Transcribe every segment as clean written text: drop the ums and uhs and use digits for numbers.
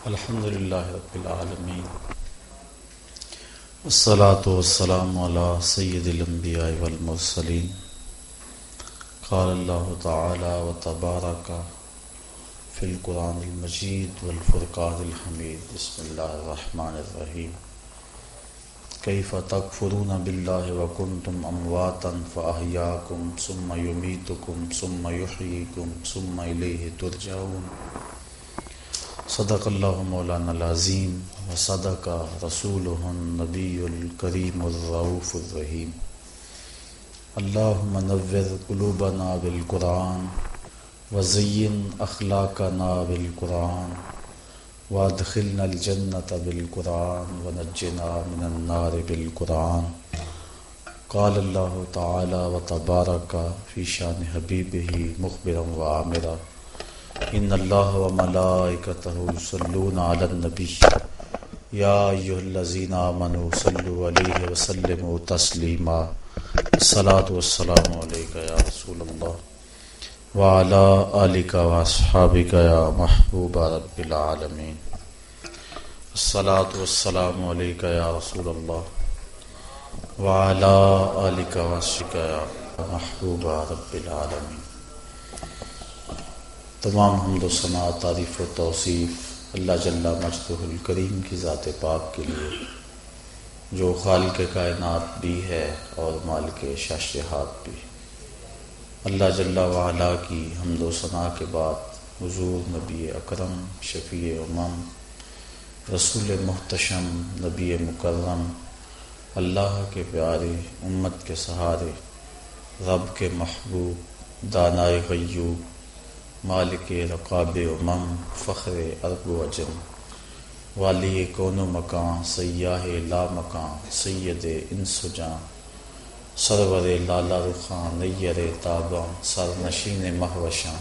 الحمد للہ رب العالمین والصلاة والسلام علی سید الانبیاء والمرسلین قال اللہ تعالی وتبارک فی القرآن المجید والفرقان الحمید بسم اللہ الرحمن الرحیم کیف تکفرون باللہ وکنتم امواتا فاحیاکم ثم یمیتکم ثم یحییکم ثم الیہ ترجعون صدق اللہ مولانا العظیم وصدق رسولہ النبی الکریم الرؤوف الرحیم اللہم نور قلوبنا بالقرآن وزین اخلاقنا بالقرآن وادخلنا الجنۃ بالقرآن ونجنا من النار بالقرآن قال اللہ تعالی وتبارک فی شان حبیبہ مخبرا وعامرا ان اللہ وملائکتہ یصلون علی النبی یا ایھا الذین آمنوا صلوا علیہ وسلموا تسلیما الصلاۃ والسلام علیک یا رسول اللہ وعلی آلک واصحابک یا محبوب رب العالمین الصلاۃ والسلام علیک یا رسول اللہ وعلی آلک واصحابک یا محبوب رب العالمین۔ تمام حمد و ثنا، تعریف و توصیف اللہ جل مجدہ الکریم کی ذات پاک کے لیے جو خالق کائنات بھی ہے اور مالک شاشہات بھی۔ اللہ جل وعلا کی حمد و ثنا کے بعد حضور نبی اکرم شفیع امم رسول محتشم نبی مکرم اللہ کے پیارے امت کے سہارے رب کے محبوب دانائے غیوب مالک رقاب امم فخر عرب و عجم والی کون و مکان سیاہ لا مکان سید انس و جان سرور لالا رخاں نیر تاباں سر نشین مہوشاں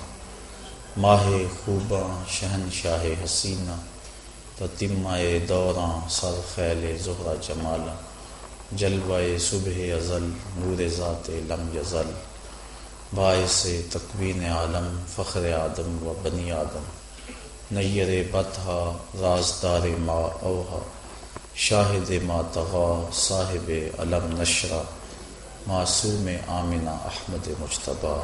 ماہ خوباں شہنشاہ حسینہ تتمہ دوراں سر خیل زہرہ جمالاں جلوہ صبح ازل نور ذات لم یزل باعث تکوین عالم فخر آدم و بنی آدم نیر بطحا رازدار ما اوہا شاہد ما طغا صاحب علم نشرہ معصوم آمنہ احمد مجتبیٰ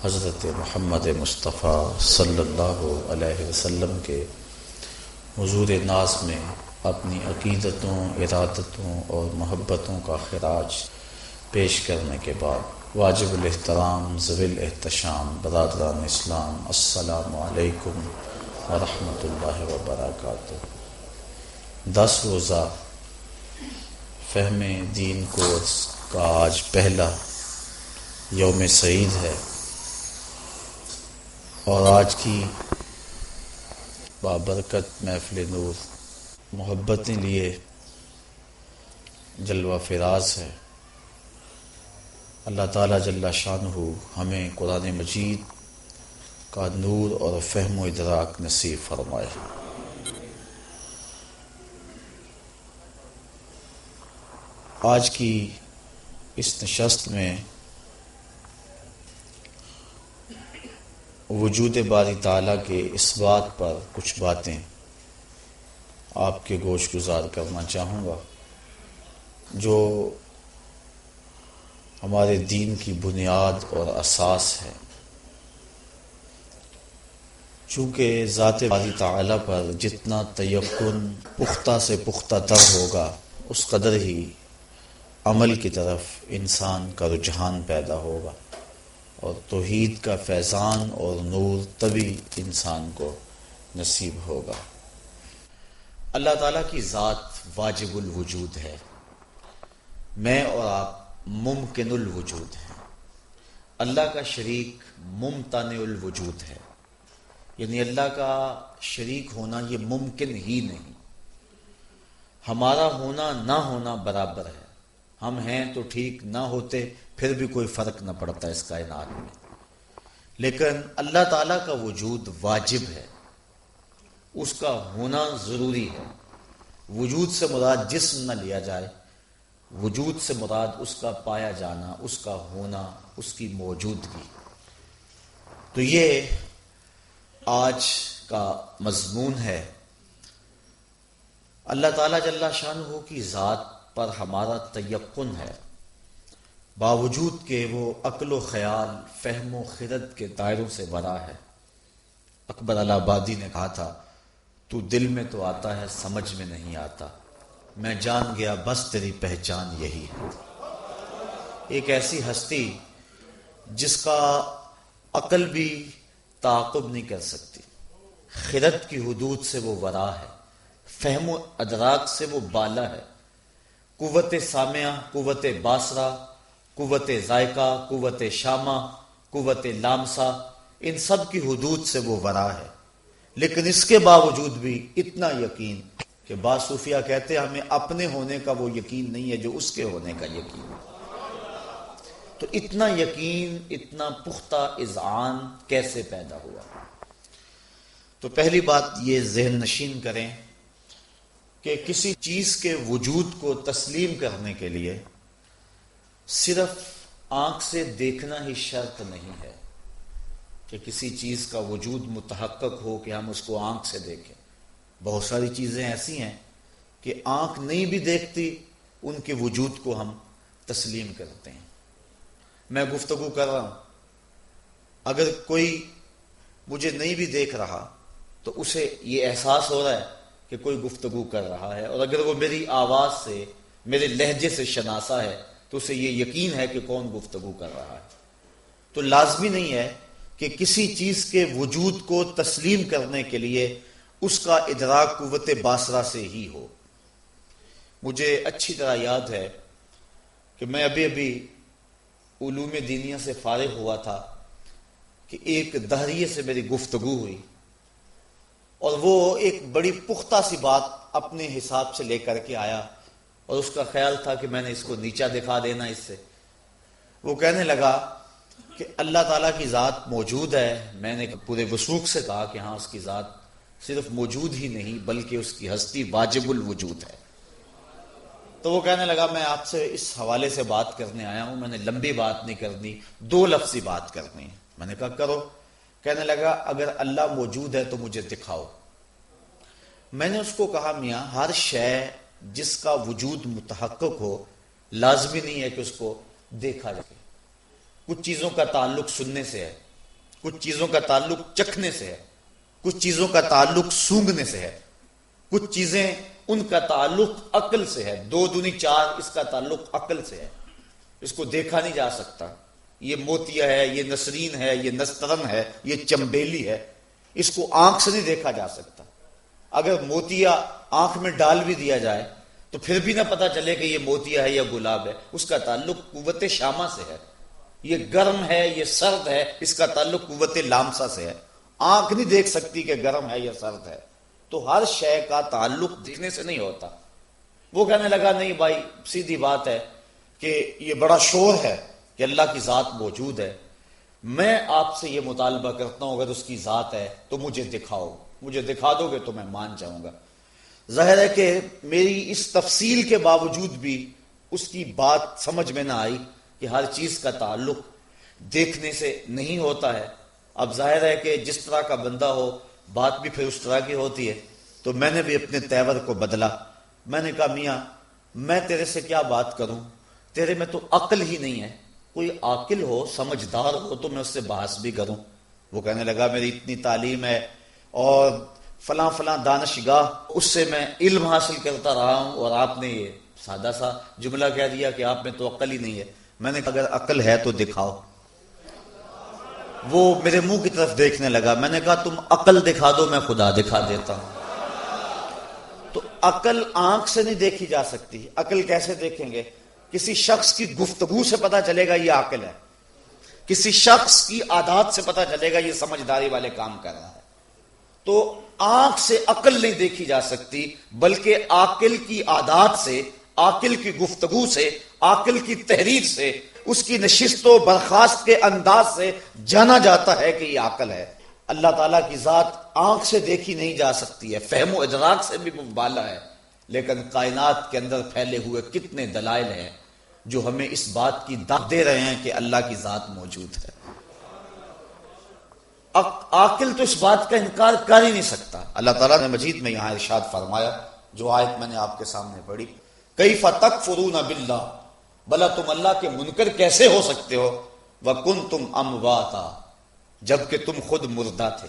حضرت محمد مصطفیٰ صلی اللہ علیہ وسلم کے حضور ناز میں اپنی عقیدتوں ارادتوں اور محبتوں کا خراج پیش کرنے کے بعد واجب الاحترام ذوی الاحتشام برادران اسلام السلام علیکم ورحمۃ اللہ وبرکاتہ۔ 10 روزہ فہم دین کورس کا آج پہلا یوم سعید ہے اور آج کی بابرکت محفل نور محبتیں لیے جلوہ فراز ہے۔ اللہ تعالیٰ جل شانہ ہمیں قرآن مجید کا نور اور فہم و ادراک نصیب فرمائے۔ آج کی اس نشست میں وجود باری تعالیٰ کے اس بات پر کچھ باتیں آپ کے گوش گزار کرنا چاہوں گا جو ہمارے دین کی بنیاد اور اساس ہے۔ چونکہ ذات باری تعالیٰ پر جتنا تیقن پختہ سے پختہ تر ہوگا اس قدر ہی عمل کی طرف انسان کا رجحان پیدا ہوگا اور توحید کا فیضان اور نور تبھی انسان کو نصیب ہوگا۔ اللہ تعالیٰ کی ذات واجب الوجود ہے، میں اور آپ ممکن الوجود ہے۔ اللہ کا شریک ممتنع الوجود ہے، یعنی اللہ کا شریک ہونا یہ ممکن ہی نہیں۔ ہمارا ہونا نہ ہونا برابر ہے، ہم ہیں تو ٹھیک، نہ ہوتے پھر بھی کوئی فرق نہ پڑتا اس کائنات میں، لیکن اللہ تعالیٰ کا وجود واجب ہے، اس کا ہونا ضروری ہے۔ وجود سے مراد جسم نہ لیا جائے، وجود سے مراد اس کا پایا جانا، اس کا ہونا، اس کی موجودگی۔ تو یہ آج کا مضمون ہے اللہ تعالیٰ جل شانہ کی ذات پر ہمارا تیقن ہے، باوجود کہ وہ عقل و خیال، فہم و خرد کے دائروں سے برا ہے۔ اکبر الہ آبادی نے کہا تھا، تو دل میں تو آتا ہے سمجھ میں نہیں آتا، میں جان گیا بس تیری پہچان یہی ہے۔ ایک ایسی ہستی جس کا عقل بھی تعاقب نہیں کر سکتی، خرد کی حدود سے وہ ورا ہے، فہم و ادراک سے وہ بالا ہے، قوت سامعہ، قوت باصرہ، قوت ذائقہ، قوت شامہ، قوت لامسہ، ان سب کی حدود سے وہ ورا ہے۔ لیکن اس کے باوجود بھی اتنا یقین کہ بعض صوفیہ کہتے ہیں ہمیں اپنے ہونے کا وہ یقین نہیں ہے جو اس کے ہونے کا یقین ہے۔ تو اتنا یقین، اتنا پختہ اذعان کیسے پیدا ہوا؟ تو پہلی بات یہ ذہن نشین کریں کہ کسی چیز کے وجود کو تسلیم کرنے کے لیے صرف آنکھ سے دیکھنا ہی شرط نہیں ہے کہ کسی چیز کا وجود متحقق ہو کہ ہم اس کو آنکھ سے دیکھیں۔ بہت ساری چیزیں ایسی ہیں کہ آنکھ نہیں بھی دیکھتی، ان کے وجود کو ہم تسلیم کرتے ہیں۔ میں گفتگو کر رہا ہوں، اگر کوئی مجھے نہیں بھی دیکھ رہا تو اسے یہ احساس ہو رہا ہے کہ کوئی گفتگو کر رہا ہے، اور اگر وہ میری آواز سے، میرے لہجے سے شناسا ہے تو اسے یہ یقین ہے کہ کون گفتگو کر رہا ہے۔ تو لازمی نہیں ہے کہ کسی چیز کے وجود کو تسلیم کرنے کے لیے اس کا ادراک قوت باصرہ سے ہی ہو۔ مجھے اچھی طرح یاد ہے کہ میں ابھی علوم دینیہ سے فارغ ہوا تھا کہ ایک دہریے سے میری گفتگو ہوئی، اور وہ ایک بڑی پختہ سی بات اپنے حساب سے لے کر کے آیا، اور اس کا خیال تھا کہ میں نے اس کو نیچا دکھا دینا اس سے۔ وہ کہنے لگا کہ اللہ تعالیٰ کی ذات موجود ہے۔ میں نے پورے وثوق سے کہا کہ ہاں، اس کی ذات صرف موجود ہی نہیں بلکہ اس کی ہستی واجب الوجود ہے۔ تو وہ کہنے لگا میں آپ سے اس حوالے سے بات کرنے آیا ہوں، میں نے لمبی بات نہیں کرنی، 2 لفظی بات کرنی ہے۔ میں نے کہا کرو۔ کہنے لگا اگر اللہ موجود ہے تو مجھے دکھاؤ۔ میں نے اس کو کہا میاں، ہر شے جس کا وجود متحقق ہو لازمی نہیں ہے کہ اس کو دیکھا جائے۔ کچھ چیزوں کا تعلق سننے سے ہے، کچھ چیزوں کا تعلق چکھنے سے ہے، کچھ چیزوں کا تعلق سونگھنے سے ہے، کچھ چیزیں ان کا تعلق عقل سے ہے۔ 2 دونی 4 اس کا تعلق عقل سے ہے، اس کو دیکھا نہیں جا سکتا۔ یہ موتیا ہے، یہ نسرین ہے، یہ نسترن ہے، یہ چمبیلی ہے، اس کو آنکھ سے نہیں دیکھا جا سکتا۔ اگر موتیا آنکھ میں ڈال بھی دیا جائے تو پھر بھی نہ پتا چلے کہ یہ موتیا ہے یا گلاب ہے، اس کا تعلق قوت شامہ سے ہے۔ یہ گرم ہے، یہ سرد ہے، اس کا تعلق قوت لامسہ سے ہے۔ آنکھ نہیں دیکھ سکتی کہ گرم ہے یا سرد ہے۔ تو ہر شے کا تعلق دیکھنے سے نہیں ہوتا۔ وہ کہنے لگا نہیں بھائی، سیدھی بات ہے کہ یہ بڑا شور ہے کہ اللہ کی ذات موجود ہے، میں آپ سے یہ مطالبہ کرتا ہوں اگر اس کی ذات ہے تو مجھے دکھاؤ، مجھے دکھا دو گے تو میں مان جاؤں گا۔ ظاہر ہے کہ میری اس تفصیل کے باوجود بھی اس کی بات سمجھ میں نہ آئی کہ ہر چیز کا تعلق دیکھنے سے نہیں ہوتا ہے۔ اب ظاہر ہے کہ جس طرح کا بندہ ہو بات بھی پھر اس طرح کی ہوتی ہے۔ تو میں نے بھی اپنے تیور کو بدلا۔ میں نے کہا میاں، میں تیرے سے کیا بات کروں، تیرے میں تو عقل ہی نہیں ہے، کوئی عاقل ہو، سمجھدار ہو تو میں اس سے بحث بھی کروں۔ وہ کہنے لگا میری اتنی تعلیم ہے اور فلاں فلاں دانشگاہ، اس سے میں علم حاصل کرتا رہا ہوں، اور آپ نے یہ سادہ سا جملہ کہہ دیا کہ آپ میں تو عقل ہی نہیں ہے۔ میں نے کہا اگر عقل ہے تو دکھاؤ۔ وہ میرے منہ کی طرف دیکھنے لگا۔ میں نے کہا تم عقل دکھا دو، میں خدا دکھا دیتا ہوں۔ تو عقل آنکھ سے نہیں دیکھی جا سکتی۔ عقل کیسے دیکھیں گے؟ کسی شخص کی گفتگو سے پتا چلے گا یہ عاقل ہے، کسی شخص کی عادات سے پتا چلے گا یہ سمجھداری والے کام کر رہا ہے۔ تو آنکھ سے عقل نہیں دیکھی جا سکتی، بلکہ عاقل کی عادات سے، عاقل کی گفتگو سے، عاقل کی تحریر سے، اس کی نشست و برخاست کے انداز سے جانا جاتا ہے کہ یہ عاقل ہے۔ اللہ تعالیٰ کی ذات آنکھ سے دیکھی نہیں جا سکتی ہے، فہم و ادراک سے بھی بالا ہے، لیکن کائنات کے اندر پھیلے ہوئے کتنے دلائل ہیں جو ہمیں اس بات کی داد دے رہے ہیں کہ اللہ کی ذات موجود ہے۔ عاقل تو اس بات کا انکار کر ہی نہیں سکتا۔ اللہ تعالیٰ نے مجید میں یہاں ارشاد فرمایا جو آیت میں نے آپ کے سامنے پڑھی. کیف تکفرون باللہ، بھلا تم اللہ کے منکر کیسے ہو سکتے ہو. وکنتم امواتا، جبکہ تم خود مردہ تھے.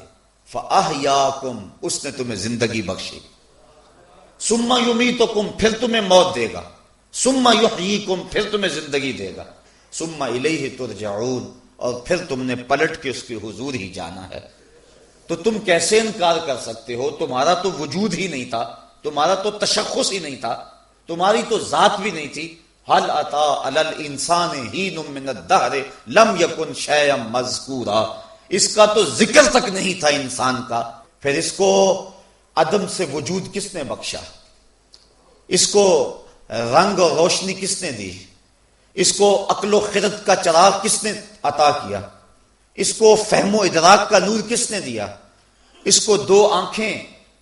فاحیاکم، اس نے تمہیں زندگی بخشی. ثم یمیتکم، پھر تمہیں موت دے گا. ثم یحییکم، پھر تمہیں زندگی دے گا. ثم الیہ ترجعون، اور پھر تم نے پلٹ کے اس کے حضور ہی جانا ہے. تو تم کیسے انکار کر سکتے ہو؟ تمہارا تو وجود ہی نہیں تھا، تمہارا تو تشخص ہی نہیں تھا، تمہاری تو ذات بھی نہیں تھی. هل اتی علی الانسان حین من الدہر لم یکن شیئا مذکورا، اس کا تو ذکر تک نہیں تھا انسان کا. پھر اس کو عدم سے وجود کس نے بخشا؟ اس کو رنگ اور روشنی کس نے دی؟ اس کو عقل و خرد کا چراغ کس نے عطا کیا؟ اس کو فہم و ادراک کا نور کس نے دیا؟ اس کو 2 آنکھیں،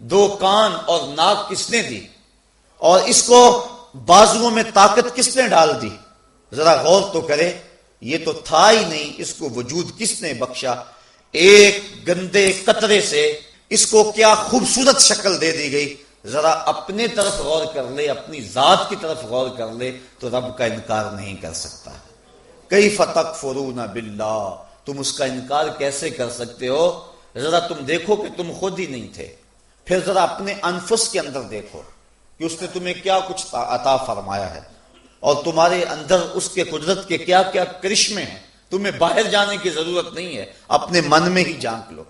2 کان اور ناک کس نے دی؟ اور اس کو بازوؤں میں طاقت کس نے ڈال دی؟ ذرا غور تو کرے، یہ تو تھا ہی نہیں، اس کو وجود کس نے بخشا؟ ایک گندے قطرے سے اس کو کیا خوبصورت شکل دے دی گئی. ذرا اپنے طرف غور کر لے، اپنی ذات کی طرف غور کر لے تو رب کا انکار نہیں کر سکتا. کیف تکفرون باللہ، تم اس کا انکار کیسے کر سکتے ہو؟ ذرا تم دیکھو کہ تم خود ہی نہیں تھے. پھر ذرا اپنے انفس کے اندر دیکھو کہ اس نے تمہیں کیا کچھ عطا فرمایا ہے، اور تمہارے اندر اس کے قدرت کے کیا کیا کرشمے ہیں. تمہیں باہر جانے کی ضرورت نہیں ہے، اپنے من میں ہی جھانک لو.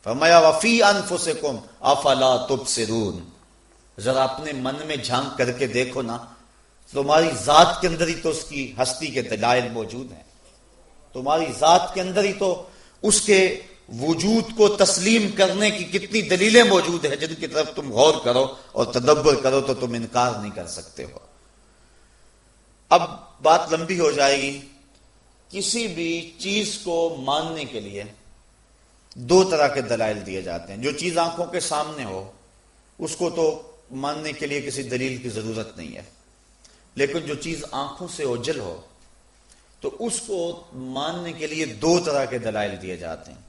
فرمایا وفی انفسکم افلا تبصرون، ذرا اپنے من میں جھانک کر کے دیکھو نا، تمہاری ذات کے اندر ہی تو اس کی ہستی کے دلائل موجود ہیں. تمہاری ذات کے اندر ہی تو اس کے وجود کو تسلیم کرنے کی کتنی دلیلیں موجود ہیں، جن کی طرف تم غور کرو اور تدبر کرو تو تم انکار نہیں کر سکتے ہو. اب بات لمبی ہو جائے گی. کسی بھی چیز کو ماننے کے لیے 2 طرح کے دلائل دیے جاتے ہیں. جو چیز آنکھوں کے سامنے ہو اس کو تو ماننے کے لیے کسی دلیل کی ضرورت نہیں ہے، لیکن جو چیز آنکھوں سے اوجھل ہو تو اس کو ماننے کے لیے 2 طرح کے دلائل دیے جاتے ہیں.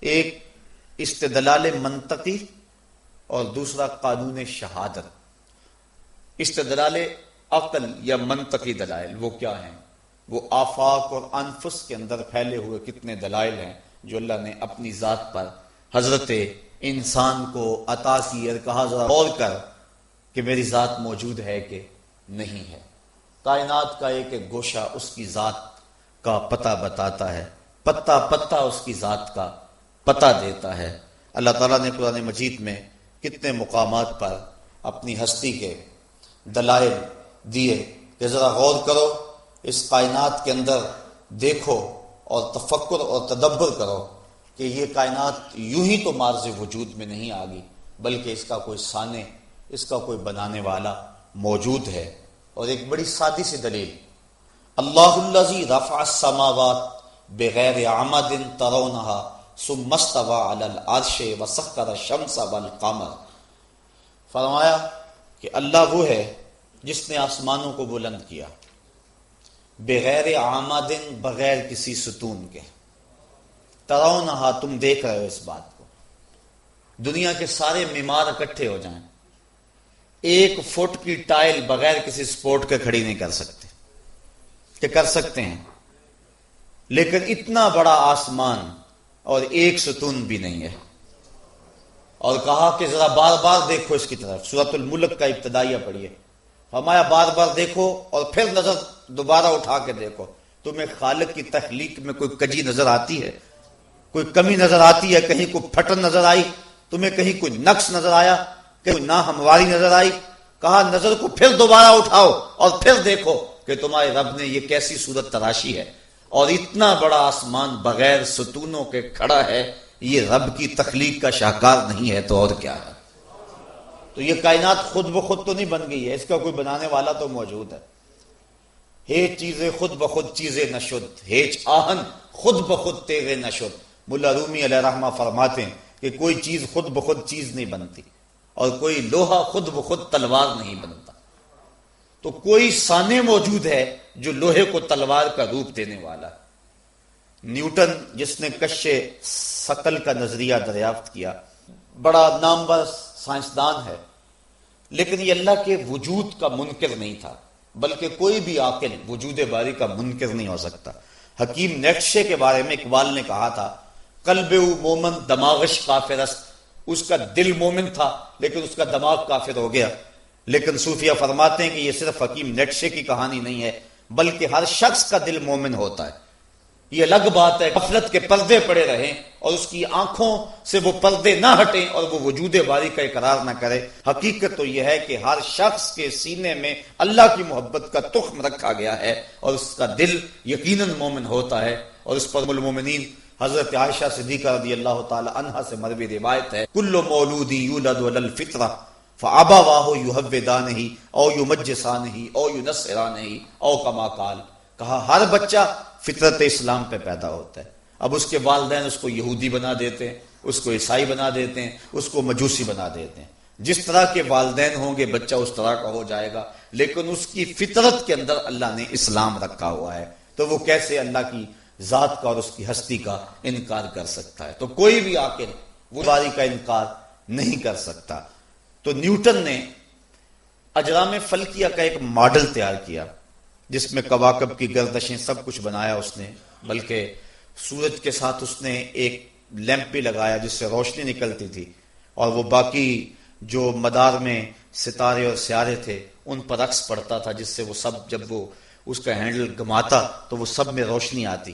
ایک استدلال منطقی اور دوسرا قانون شہادت. استدلال عقل یا منطقی دلائل وہ کیا ہیں؟ وہ آفاق اور انفس کے اندر پھیلے ہوئے کتنے دلائل ہیں جو اللہ نے اپنی ذات پر حضرت انسان کو عطا کی اور کہا ذرا غور کر کہ میری ذات موجود ہے کہ نہیں ہے. کائنات کا ایک ایک گوشہ اس کی ذات کا پتہ بتاتا ہے، پتہ پتہ اس کی ذات کا پتہ دیتا ہے. اللہ تعالیٰ نے قرآن مجید میں کتنے مقامات پر اپنی ہستی کے دلائل دیے کہ ذرا غور کرو، اس کائنات کے اندر دیکھو اور تفکر اور تدبر کرو کہ یہ کائنات یوں ہی تو مارز وجود میں نہیں آ گئی، بلکہ اس کا کوئی صانع، اس کا کوئی بنانے والا موجود ہے. اور ایک بڑی سادی سی دلیل، اللہ الذی رفع السماوات بغیر عمد ترونها ثم استوى علی العرش وسخر الشمس والقمر. فرمایا کہ اللہ وہ ہے جس نے آسمانوں کو بلند کیا بغیر عمد، بغیر کسی ستون کے. ترونہا، تم دیکھ رہے ہو اس بات کو. دنیا کے سارے معمار اکٹھے ہو جائیں، 1 فٹ کی ٹائل بغیر کسی سپورٹ کے کھڑی نہیں کر سکتے. کہ کر سکتے ہیں، لیکن اتنا بڑا آسمان اور 1 ستون بھی نہیں ہے. اور کہا کہ ذرا بار بار دیکھو اس کی طرف. سورۃ الملک کا ابتدائیہ پڑھیے. فرمایا بار بار دیکھو اور پھر نظر دوبارہ اٹھا کے دیکھو. تمہیں خالق کی تخلیق میں کوئی کجی نظر آتی ہے؟ کوئی کمی نظر آتی ہے؟ کہیں کوئی پھٹن نظر آئی تمہیں؟ کہیں کوئی نقص نظر آیا؟ کہیں کوئی ناہمواری نظر آئی؟ کہا نظر کو پھر دوبارہ اٹھاؤ اور پھر دیکھو کہ تمہارے رب نے یہ کیسی صورت تراشی ہے. اور اتنا بڑا آسمان بغیر ستونوں کے کھڑا ہے، یہ رب کی تخلیق کا شاہکار نہیں ہے تو اور کیا ہے؟ تو یہ کائنات خود بخود تو نہیں بن گئی ہے، اس کا کوئی بنانے والا تو موجود ہے. ہیچ چیزیں خود بخود چیزیں نشد، ہیچ آہن خود بخود تیغے نشد. ملا رومی علیہ رحمہ فرماتے ہیں کہ کوئی چیز خود بخود چیز نہیں بنتی اور کوئی لوہا خود بخود تلوار نہیں بنتا. تو کوئی صانع موجود ہے جو لوہے کو تلوار کا روپ دینے والا ہے. نیوٹن جس نے کش ثقل کا نظریہ دریافت کیا، بڑا نامور سائنسدان ہے، لیکن یہ اللہ کے وجود کا منکر نہیں تھا، بلکہ کوئی بھی عاقل وجود باری کا منکر نہیں ہو سکتا۔ حکیم نیٹشے کے بارے میں اقبال نے کہا تھا، قلب او مومن دماغش کافر است، اس کا دل مومن تھا لیکن اس کا دماغ کافر ہو گیا۔ لیکن صوفیہ فرماتے ہیں کہ یہ صرف حکیم نیٹشے کی کہانی نہیں ہے، بلکہ ہر شخص کا دل مومن ہوتا ہے۔ یہ الگ بات ہے غفلت کے پردے پڑے رہیں اور اس کی آنکھوں سے وہ پردے نہ ہٹیں اور وہ وجود باری کا اقرار نہ کرے۔ حقیقت تو یہ ہے کہ ہر شخص کے سینے میں اللہ کی محبت کا تخم رکھا گیا ہے اور اس کا دل یقیناً مومن ہوتا ہے، اور اس پر المومنین حضرت عائشہ صدیقہ رضی اللہ تعالی عنہا سے مروی روایت ہے، کل مولود یولد علی الفطرہ فابواہ یحودانہ او یمجسانہ او ینصرانہ او کما قال، کہا ہر بچہ فطرت اسلام پہ پیدا ہوتا ہے، اب اس کے والدین اس کو یہودی بنا دیتے ہیں، اس کو عیسائی بنا دیتے ہیں، اس کو مجوسی بنا دیتے ہیں۔ جس طرح کے والدین ہوں گے بچہ اس طرح کا ہو جائے گا، لیکن اس کی فطرت کے اندر اللہ نے اسلام رکھا ہوا ہے، تو وہ کیسے اللہ کی ذات کا اور اس کی ہستی کا انکار کر سکتا ہے؟ تو کوئی بھی عاقل وہ باری کا انکار نہیں کر سکتا۔ تو نیوٹن نے اجرام فلکیہ کا ایک ماڈل تیار کیا جس میں کواکب کی گردشیں سب کچھ بنایا اس نے، بلکہ سورج کے ساتھ اس نے ایک لیمپ بھی لگایا جس سے روشنی نکلتی تھی، اور وہ باقی جو مدار میں ستارے اور سیارے تھے ان پر عکس پڑتا تھا، جس سے وہ سب جب وہ اس کا ہینڈل گھماتا تو وہ سب میں روشنی آتی۔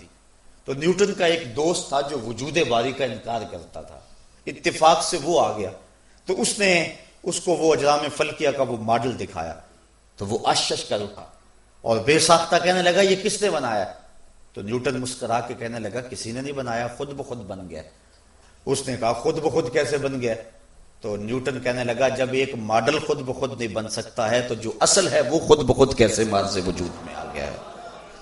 تو نیوٹن کا ایک دوست تھا جو وجود باری کا انکار کرتا تھا، اتفاق سے وہ آ گیا تو اس نے اس کو وہ اجرام فلکیہ کا وہ ماڈل دکھایا، تو وہ اشش کر اٹھا اور بے ساختہ کہنے لگا یہ کس نے بنایا؟ تو نیوٹن مسکرا کے کہنے لگا کسی نے نہیں بنایا، خود بخود بن گیا۔ اس نے کہا خود بخود کیسے بن گیا؟ تو نیوٹن کہنے لگا جب ایک ماڈل خود بخود نہیں بن سکتا ہے تو جو اصل ہے وہ خود بخود کیسے مارز وجود میں آ گیا ہے؟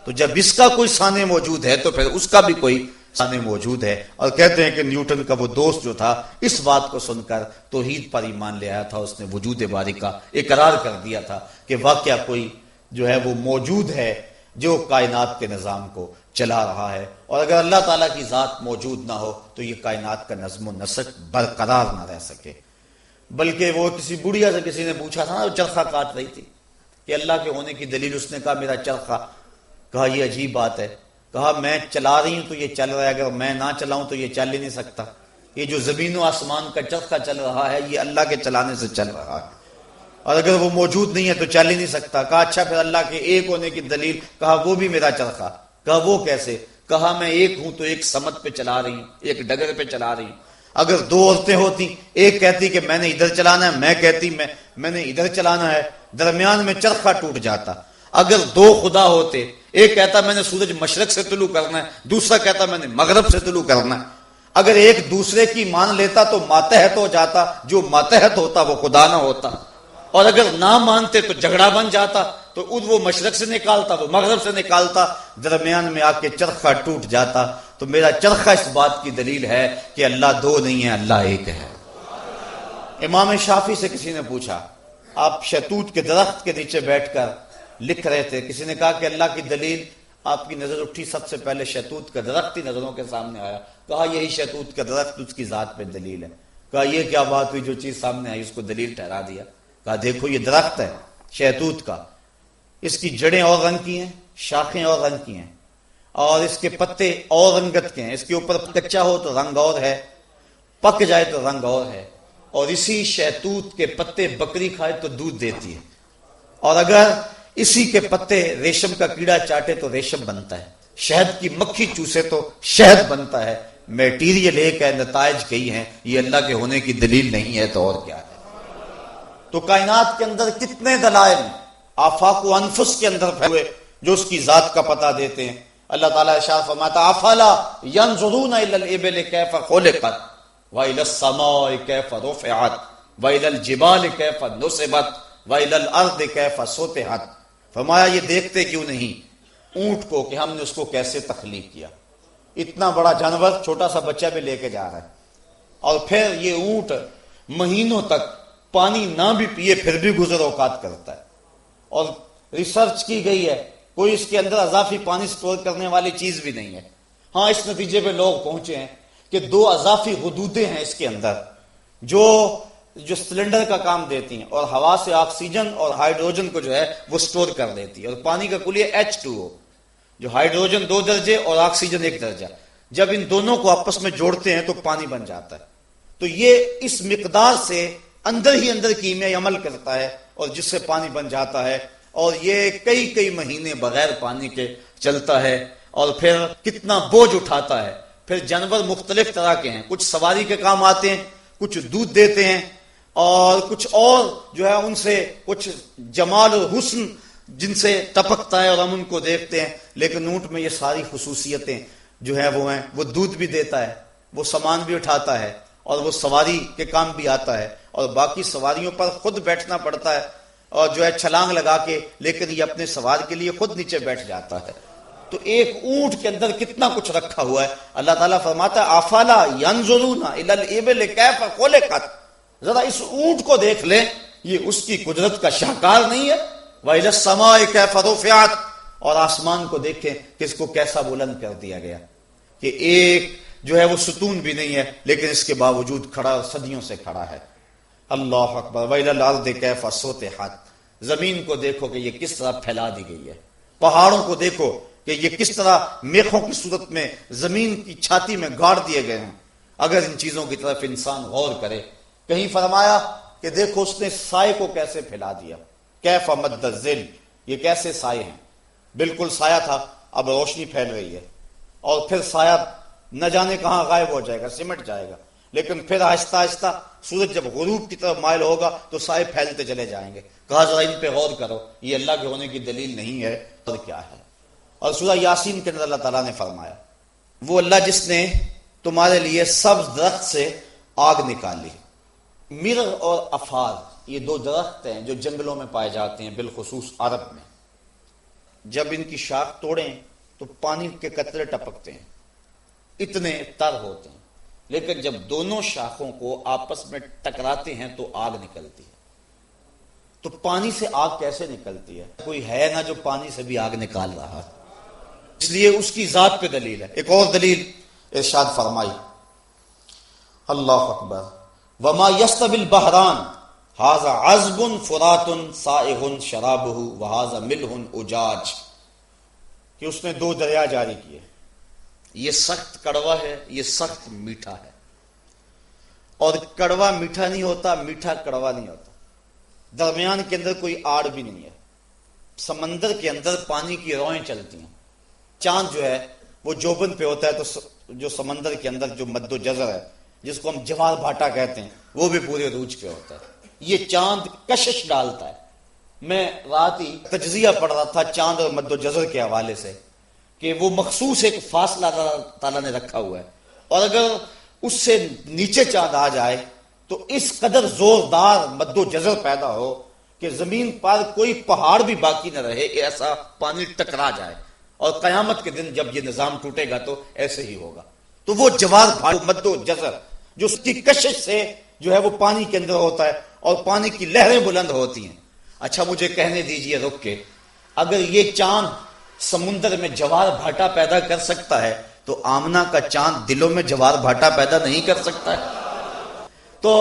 تو جب اس کا کوئی سانے موجود ہے تو پھر اس کا بھی کوئی سانے موجود ہے۔ اور کہتے ہیں کہ نیوٹن کا وہ دوست جو تھا اس بات کو سن کر توحید پر ایمان لے آیا تھا، اس نے وجود باری کا اقرار کر دیا تھا کہ واقعہ کوئی جو ہے وہ موجود ہے جو کائنات کے نظام کو چلا رہا ہے، اور اگر اللہ تعالیٰ کی ذات موجود نہ ہو تو یہ کائنات کا نظم و نسق برقرار نہ رہ سکے۔ بلکہ وہ کسی بڑھیا سے کسی نے پوچھا تھا نا، وہ چرخہ کاٹ رہی تھی کہ اللہ کے ہونے کی دلیل، اس نے کہا میرا چرخہ، کہا یہ عجیب بات ہے، کہا میں چلا رہی ہوں تو یہ چل رہا ہے، اگر میں نہ چلاؤں تو یہ چل ہی نہیں سکتا، یہ جو زمین و آسمان کا چرخہ چل رہا ہے یہ اللہ کے چلانے سے چل رہا ہے، اور اگر وہ موجود نہیں ہے تو چل ہی نہیں سکتا۔ کہا اچھا پھر اللہ کے ایک ہونے کی دلیل؟ کہا وہ بھی میرا چرخہ۔ کہا وہ کیسے؟ کہا میں ایک ہوں تو ایک سمت پہ چلا رہی ہوں، ایک ڈگر پہ چلا رہی ہوں، اگر دو عورتیں ہوتی، ایک کہتی کہ میں نے ادھر چلانا ہے، میں کہتی میں نے ادھر چلانا ہے، درمیان میں چرخہ ٹوٹ جاتا۔ اگر دو خدا ہوتے، ایک کہتا میں نے سورج مشرق سے طلوع کرنا ہے، دوسرا کہتا میں نے مغرب سے طلوع کرنا ہے، اگر ایک دوسرے کی مان لیتا تو ماتحت ہو جاتا، جو ماتحت ہوتا وہ خدا نہ ہوتا، اور اگر نہ مانتے تو جھگڑا بن جاتا، تو وہ مشرق سے نکالتا، وہ مغرب سے نکالتا، درمیان میں آ کے چرخہ ٹوٹ جاتا۔ تو میرا چرخہ اس بات کی دلیل ہے کہ اللہ دو نہیں ہے، اللہ ایک ہے۔ امام شافعی سے کسی نے پوچھا، آپ شہتوت کے درخت کے نیچے بیٹھ کر لکھ رہے تھے، کسی نے کہا کہ اللہ کی دلیل، آپ کی نظر اٹھی، سب سے پہلے شہتوت کا درخت ہی نظروں کے سامنے آیا، کہا یہی شہتوت کا درخت اس کی ذات پہ دلیل ہے۔ کہا یہ کیا بات ہوئی، جو چیز سامنے آئی اس کو دلیل ٹھہرا دیا۔ کہا دیکھو یہ درخت ہے شہتوت کا، اس کی جڑیں اور رنگ کی ہیں، شاخیں اور رنگ کی ہیں، اور اس کے پتے اور رنگت کے ہیں، اس کے اوپر کچا ہو تو رنگ اور ہے، پک جائے تو رنگ اور ہے، اور اسی شہتوت کے پتے بکری کھائے تو دودھ دیتی ہے، اور اگر اسی کے پتے ریشم کا کیڑا چاٹے تو ریشم بنتا ہے، شہد کی مکھی چوسے تو شہد بنتا ہے۔ میٹیریل ایک ہے، نتائج کئی ہیں، یہ اللہ کے ہونے کی دلیل نہیں ہے تو اور کیا ہے؟ تو کائنات کے اندر کتنے دلائل آفاق و انفس کے اندر پھیلے جو اس کی ذات کا پتہ دیتے ہیں۔ اللہ تعالیٰ ارشاد فرماتا افلا ينظرون الى الابل كيف خلقت والى السماء كيف رفعت والى الجبال كيف نصبت والى الارض كيف سطحت، فرمایا یہ دیکھتے کیوں نہیں اونٹ کو کہ ہم نے اس کو کیسے تخلیق کیا، اتنا بڑا جانور چھوٹا سا بچہ بھی لے کے جا رہا ہے، اور پھر یہ اونٹ مہینوں تک پانی نہ بھی پیے پھر بھی گزر اوقات کرتا ہے، اور ریسرچ کی گئی ہے کوئی اس کے اندر اضافی پانی سٹور کرنے والی چیز بھی نہیں ہے۔ ہاں اس نتیجے پہ لوگ پہنچے ہیں کہ 2 اضافی غدودیں ہیں اس کے اندر جو جو سلنڈر کا کام دیتی ہیں، اور ہوا سے آکسیجن اور ہائیڈروجن کو جو ہے وہ سٹور کر دیتی ہے، اور پانی کا کلیہ H2O، جو ہائیڈروجن 2 درجے اور آکسیجن 1 درجہ، جب ان دونوں کو آپس میں جوڑتے ہیں تو پانی بن جاتا ہے۔ تو یہ اس مقدار سے اندر ہی اندر کیمیائی عمل کرتا ہے اور جس سے پانی بن جاتا ہے، اور یہ کئی مہینے بغیر پانی کے چلتا ہے، اور پھر کتنا بوجھ اٹھاتا ہے۔ پھر جانور مختلف طرح کے ہیں، کچھ سواری کے کام آتے ہیں، کچھ دودھ دیتے ہیں، اور کچھ اور جو ہے ان سے کچھ جمال اور حسن جن سے ٹپکتا ہے اور ہم ان کو دیکھتے ہیں، لیکن اونٹ میں یہ ساری خصوصیتیں جو ہے وہ ہیں، وہ دودھ بھی دیتا ہے، وہ سامان بھی اٹھاتا ہے، اور وہ سواری کے کام بھی آتا ہے، اور باقی سواریوں پر خود بیٹھنا پڑتا ہے اور جو ہے چھلانگ لگا کے، لیکن یہ اپنے سوار کے لیے خود نیچے بیٹھ جاتا ہے۔ تو ایک اونٹ کے اندر کتنا کچھ رکھا ہوا ہے۔ اللہ تعالیٰ فرماتا ہے افلا ينظرون الى الابل کیف خلقت، ذرا اس اونٹ کو دیکھ لیں، یہ اس کی قدرت کا شاہکار نہیں ہے؟ وَإِلَى السَّمَاءِ كَيْفَ رُفِعَتْ، اور آسمان کو دیکھیں کہ اس کو کیسا بلند کر دیا گیا، کہ ایک جو ہے وہ ستون بھی نہیں ہے لیکن اس کے باوجود کھڑا، صدیوں سے کھڑا ہے۔ اللہ اکبر۔ وَإِلَى الْأَرْضِ كَيْفَ سُطِحَتْ، زمین کو دیکھو کہ یہ کس طرح پھیلا دی گئی ہے، پہاڑوں کو دیکھو کہ یہ کس طرح میخوں کی صورت میں زمین کی چھاتی میں گاڑ دیے گئے ہیں۔ اگر ان چیزوں کی طرف انسان غور کرے، کہیں فرمایا کہ دیکھو اس نے سائے کو کیسے پھیلا دیا، کیف مد الظل، یہ کیسے سائے ہیں، بالکل سایہ تھا اب روشنی پھیل رہی ہے، اور پھر سایہ نہ جانے کہاں غائب ہو جائے گا، سمٹ جائے گا، لیکن پھر آہستہ آہستہ سورج جب غروب کی طرف مائل ہوگا تو سائے پھیلتے چلے جائیں گے۔ کہا ذرا ان پہ غور کرو، یہ اللہ کے ہونے کی دلیل نہیں ہے اور کیا ہے۔ اور سورہ یاسین کے اندر اللہ تعالیٰ نے فرمایا وہ اللہ جس نے تمہارے لیے سبز درخت سے آگ نکالی۔ مرغ اور افار یہ 2 درخت ہیں جو جنگلوں میں پائے جاتے ہیں، بالخصوص عرب میں۔ جب ان کی شاخ توڑیں تو پانی کے قطرے ٹپکتے ہیں، اتنے تر ہوتے ہیں، لیکن جب دونوں شاخوں کو آپس میں ٹکراتے ہیں تو آگ نکلتی ہے۔ تو پانی سے آگ کیسے نکلتی ہے؟ کوئی ہے نہ جو پانی سے بھی آگ نکال رہا ہے، اس لیے اس کی ذات پہ دلیل ہے۔ ایک اور دلیل ارشاد فرمائی، اللہ اکبر، وما يستوي البحران هذا عذب فرات سائغ شرابه وهذا ملح اجاج، کہ اس نے 2 دریا جاری کیے، یہ سخت کڑوا ہے، یہ سخت میٹھا ہے، اور کڑوا میٹھا نہیں ہوتا، میٹھا کڑوا نہیں ہوتا، درمیان کے اندر کوئی آڑ بھی نہیں ہے۔ سمندر کے اندر پانی کی روئیں چلتی ہیں، چاند جو ہے وہ جوبن پہ ہوتا ہے، تو جو سمندر کے اندر جو مد و جزر ہے جس کو ہم جوار بھاٹا کہتے ہیں وہ بھی پورے عروج پہ ہوتا ہے۔ یہ چاند کشش ڈالتا ہے۔ میں رات ہی تجزیہ پڑھ رہا تھا چاند اور مد و جزر کے حوالے سے کہ وہ مخصوص ایک فاصلہ اللہ تعالیٰ نے رکھا ہوا ہے، اور اگر اس سے نیچے چاند آ جائے تو اس قدر زوردار مد و جزر پیدا ہو کہ زمین پر کوئی پہاڑ بھی باقی نہ رہے، ایسا پانی ٹکرا جائے، اور قیامت کے دن جب یہ نظام ٹوٹے گا تو ایسے ہی ہوگا۔ تو وہ جوار بھاٹا مد و جزر جو اس کی کشش سے جو ہے وہ پانی کے اندر ہوتا ہے اور پانی کی لہریں بلند ہوتی ہیں۔ اچھا مجھے کہنے دیجئے رک کے، اگر یہ چاند سمندر میں جوار بھاٹا پیدا کر سکتا ہے تو آمنہ کا چاند دلوں میں جوار بھاٹا پیدا نہیں کر سکتا ہے؟ تو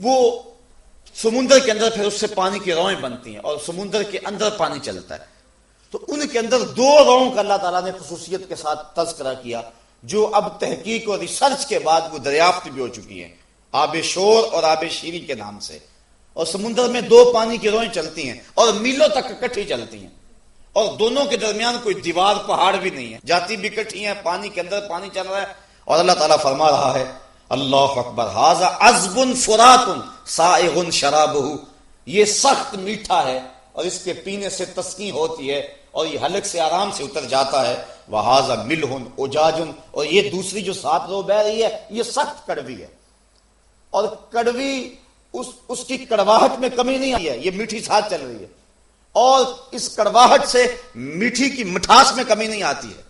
وہ سمندر کے اندر پھر اس سے پانی کی روئیں بنتی ہیں اور سمندر کے اندر پانی چلتا ہے، تو ان کے اندر 2 روؤں کا اللہ تعالیٰ نے خصوصیت کے ساتھ تذکرہ کیا جو اب تحقیق اور ریسرچ کے بعد وہ دریافت بھی ہو چکی ہیں، آب شور اور آب شیری کے نام سے۔ اور سمندر میں 2 پانی کی روئیں چلتی ہیں اور میلوں تک اکٹھی چلتی ہیں، اور دونوں کے درمیان کوئی دیوار پہاڑ بھی نہیں ہے، جاتی بھی اکٹھی ہیں، پانی کے اندر پانی چل رہا ہے، اور اللہ تعالیٰ فرما رہا ہے اللہ اکبر، ھذا عذب فرات سائغ شرابہ، یہ سخت میٹھا ہے اور اس کے پینے سے تسکین ہوتی ہے اور یہ حلق سے آرام سے اتر جاتا ہے، وَھذا ملح اجاج، اور یہ دوسری جو 7 رو بہ رہی ہے یہ سخت کڑوی ہے، اور کڑوی اس کی کڑواہٹ میں کمی نہیں آئی ہے، یہ میٹھی ساتھ چل رہی ہے، اور اس کڑواہٹ سے میٹھی کی مٹھاس میں کمی نہیں آتی ہے۔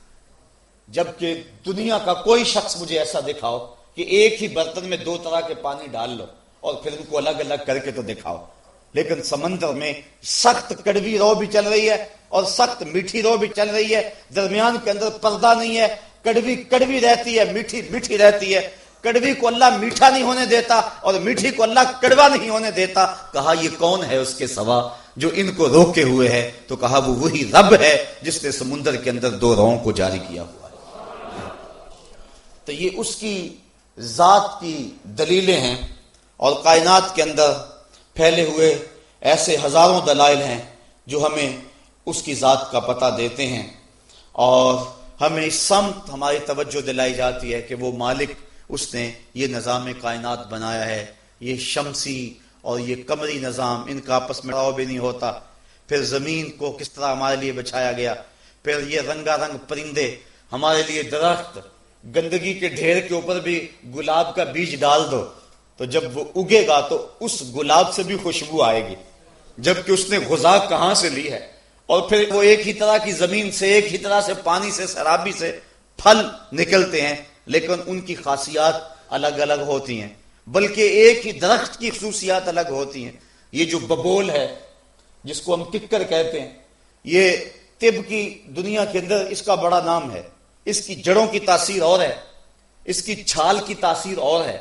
جبکہ دنیا کا کوئی شخص مجھے ایسا دکھاؤ کہ ایک ہی برتن میں 2 طرح کے پانی ڈال لو اور پھر ان کو الگ الگ کر کے تو دکھاؤ، لیکن سمندر میں سخت کڑوی رو بھی چل رہی ہے اور سخت میٹھی رو بھی چل رہی ہے، درمیان کے اندر پردہ نہیں ہے، کڑوی کڑوی رہتی ہے، میٹھی میٹھی رہتی ہے، کڑوی کو اللہ میٹھا نہیں ہونے دیتا اور میٹھی کو اللہ کڑوا نہیں ہونے دیتا. کہا یہ کون ہے اس کے سوا جو ان کو روکے ہوئے ہے؟ تو کہا وہ وہی رب ہے جس نے سمندر کے اندر 2 رہوں کو جاری کیا ہوا ہے. تو یہ اس کی ذات کی دلیلیں ہیں، اور کائنات کے اندر پھیلے ہوئے ایسے ہزاروں دلائل ہیں جو ہمیں اس کی ذات کا پتہ دیتے ہیں، اور ہمیں اس سمت ہماری توجہ دلائی جاتی ہے کہ وہ مالک، اس نے یہ نظام کائنات بنایا ہے. یہ شمسی اور یہ قمری نظام، ان کا آپس میں بھی نہیں ہوتا. پھر زمین کو کس طرح ہمارے لیے بچھایا گیا، پھر یہ رنگا رنگ پرندے، ہمارے لیے درخت، گندگی کے ڈھیر کے اوپر بھی گلاب کا بیج ڈال دو تو جب وہ اگے گا تو اس گلاب سے بھی خوشبو آئے گی، جبکہ اس نے غذا کہاں سے لی ہے. اور پھر وہ ایک ہی طرح کی زمین سے، ایک ہی طرح سے پانی سے، سرابی سے پھل نکلتے ہیں، لیکن ان کی خاصیات الگ الگ ہوتی ہیں، بلکہ ایک ہی درخت کی خصوصیات الگ ہوتی ہیں. یہ جو ببول ہے جس کو ہم ککر کہتے ہیں، یہ طب کی دنیا کے اندر اس کا بڑا نام ہے. اس کی جڑوں کی تاثیر اور ہے، اس کی چھال کی تاثیر اور ہے،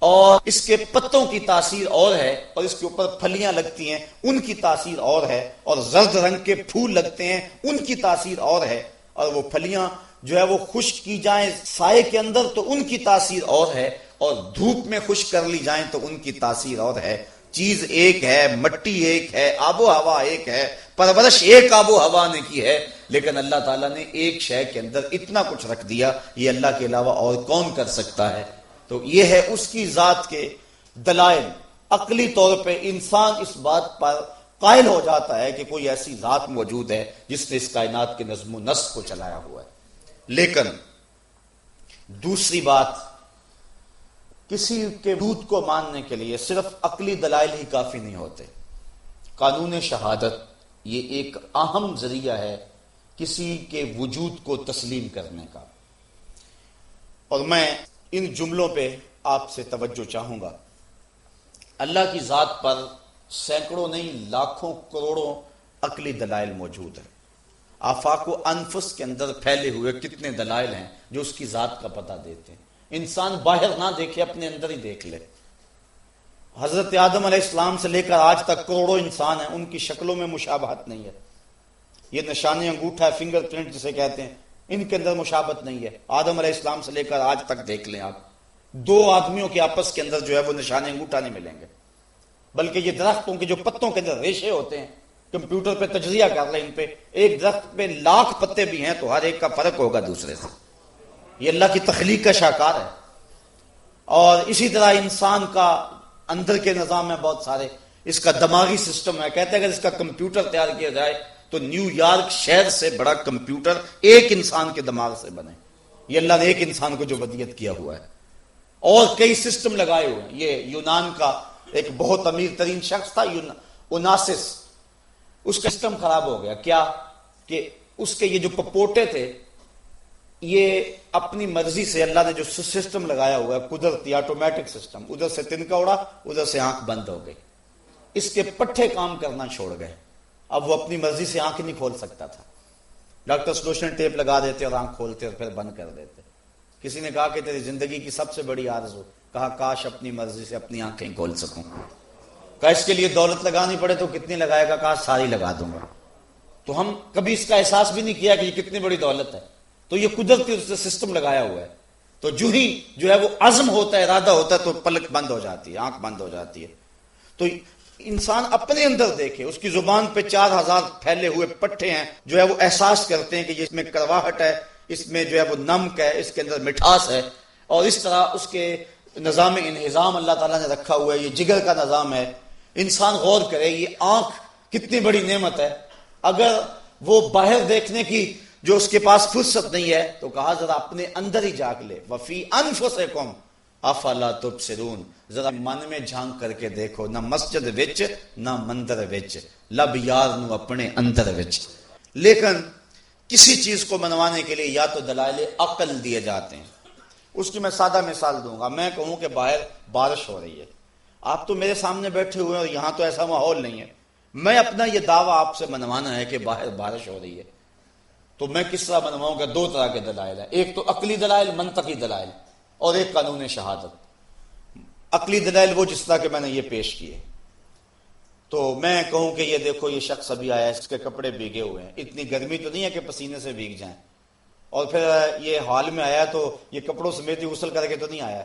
اور اس کے پتوں کی تاثیر اور ہے، اور اس کے اوپر پھلیاں لگتی ہیں ان کی تاثیر اور ہے، اور زرد رنگ کے پھول لگتے ہیں ان کی تاثیر اور ہے، اور وہ پھلیاں جو ہے وہ خشک کی جائیں سائے کے اندر تو ان کی تاثیر اور ہے، اور دھوپ میں خشک کر لی جائیں تو ان کی تاثیر اور ہے. چیز ایک ہے، مٹی ایک ہے، آب و ہوا ایک ہے، پرورش ایک آب و ہوا نے کی ہے، لیکن اللہ تعالیٰ نے ایک شے کے اندر اتنا کچھ رکھ دیا. یہ اللہ کے علاوہ اور کون کر سکتا ہے؟ تو یہ ہے اس کی ذات کے دلائل. عقلی طور پہ انسان اس بات پر قائل ہو جاتا ہے کہ کوئی ایسی ذات موجود ہے جس نے اس کائنات کے نظم و نسق کو چلایا ہوا ہے. لیکن دوسری بات، کسی کے وجود کو ماننے کے لیے صرف عقلی دلائل ہی کافی نہیں ہوتے. قانون شہادت یہ ایک اہم ذریعہ ہے کسی کے وجود کو تسلیم کرنے کا. اور میں ان جملوں پہ آپ سے توجہ چاہوں گا. اللہ کی ذات پر سینکڑوں نہیں لاکھوں کروڑوں عقلی دلائل موجود ہیں. آفاق و انفس کے اندر پھیلے ہوئے کتنے دلائل ہیں جو اس کی ذات کا پتہ دیتے ہیں. انسان باہر نہ دیکھے، اپنے اندر ہی دیکھ لے. حضرت آدم علیہ السلام سے لے کر آج تک کروڑوں انسان ہیں، ان کی شکلوں میں مشابہت نہیں ہے. یہ نشان انگوٹھا ہے، فنگر پرنٹ جسے کہتے ہیں، ان کے اندر مشابہت نہیں ہے. آدم علیہ السلام سے لے کر آج تک دیکھ لیں آپ، 2 آدمیوں کے آپس کے اندر جو ہے وہ نشان انگوٹھا نہیں ملیں گے. بلکہ یہ درختوں کے جو پتوں کے اندر ریشے ہوتے ہیں، کمپیوٹر پہ تجزیہ کر لیں ان پہ، ایک درخت پہ 1,00,000 پتے بھی ہیں تو ہر ایک کا فرق ہوگا دوسرے سے. یہ اللہ کی تخلیق کا شاہکار ہے. اور اسی طرح انسان کا اندر کے نظام ہے بہت سارے. اس کا دماغی سسٹم ہے. کہتے ہیں اگر اس کا کمپیوٹر تیار کیا جائے تو نیو یارک شہر سے بڑا کمپیوٹر ایک انسان کے دماغ سے بنے. یہ اللہ نے ایک انسان کو جو ودیت کیا ہوا ہے، اور کئی سسٹم لگائے ہوئے ہیں. یہ یونان کا ایک بہت امیر ترین شخص تھا اوناسس، اس کا سسٹم خراب ہو گیا. کیا کہ اس کے یہ جو پپوٹے تھے، یہ اپنی مرضی سے اللہ نے جو سسٹم لگایا ہوا ہے قدرتی آٹومیٹک سسٹم، ادھر سے تنکا اڑا، ادھر سے آنکھ بند ہو گئی. اس کے پٹھے کام کرنا چھوڑ گئے. اب وہ اپنی مرضی سے آنکھ نہیں کھول سکتا تھا. ڈاکٹر سلوشن ٹیپ لگا دیتے اور آنکھ کھولتے اور پھر بند کر دیتے. کسی نے کہا کہ تیری زندگی کی سب سے بڑی آرزو، کہا کاش اپنی مرضی سے اپنی آنکھیں کھول سکوں. کہا اس کے لیے دولت لگانی پڑے تو کتنی لگائے گا؟ کہا ساری لگا دوں گا. تو ہم کبھی اس کا احساس بھی نہیں کیا کہ یہ کتنی بڑی دولت ہے. تو یہ قدرتی اس نے سسٹم لگایا ہوا ہے. تو جو ہے وہ عزم ہوتا ہے، ارادہ ہوتا ہے تو پلک بند ہو جاتی ہے، آنکھ بند ہو جاتی ہے. تو انسان اپنے اندر دیکھے، اس کی زبان پہ 4,000 پھیلے ہوئے پٹھے ہیں جو ہے وہ احساس کرتے ہیں کہ یہ اس میں کرواہٹ ہے، اس میں جو ہے وہ نمک ہے، اس کے اندر مٹھاس ہے. اور اس طرح اس کے نظام انہضام اللہ تعالیٰ نے رکھا ہوا ہے. یہ جگر کا نظام ہے. انسان غور کرے، یہ آنکھ کتنی بڑی نعمت ہے. اگر وہ باہر دیکھنے کی جو اس کے پاس فرصت نہیں ہے تو کہا ذرا اپنے اندر ہی جھانک لے. وفی انفسکم افلا تبصرون، ذرا من میں جھانک کر کے دیکھو. نہ مسجد وچ نہ مندر وچ، لب یار نو اپنے اندر وچ. لیکن کسی چیز کو منوانے کے لیے یا تو دلائل عقل دیے جاتے ہیں. اس کی میں سادہ مثال دوں گا. میں کہوں کہ باہر بارش ہو رہی ہے، آپ تو میرے سامنے بیٹھے ہوئے ہیں اور یہاں تو ایسا ماحول نہیں ہے. میں اپنا یہ دعویٰ آپ سے منوانا ہے کہ باہر بارش ہو رہی ہے، تو میں کس طرح منواؤں گا؟ 2 طرح کے دلائل ہیں. ایک تو عقلی دلائل، منطقی دلائل. اور ایک قانون شہادت۔ عقلی دلائل وہ جس طرح کہ میں نے یہ پیش کیے، تو میں کہوں کہ یہ دیکھو یہ شخص ابھی آیا ہے، اس کے کپڑے بھیگے ہوئے ہیں، اتنی گرمی تو نہیں ہے کہ پسینے سے بھیگ جائیں، اور پھر یہ حال میں آیا تو یہ کپڑوں سمیت ہی غسل کر کے تو نہیں آیا،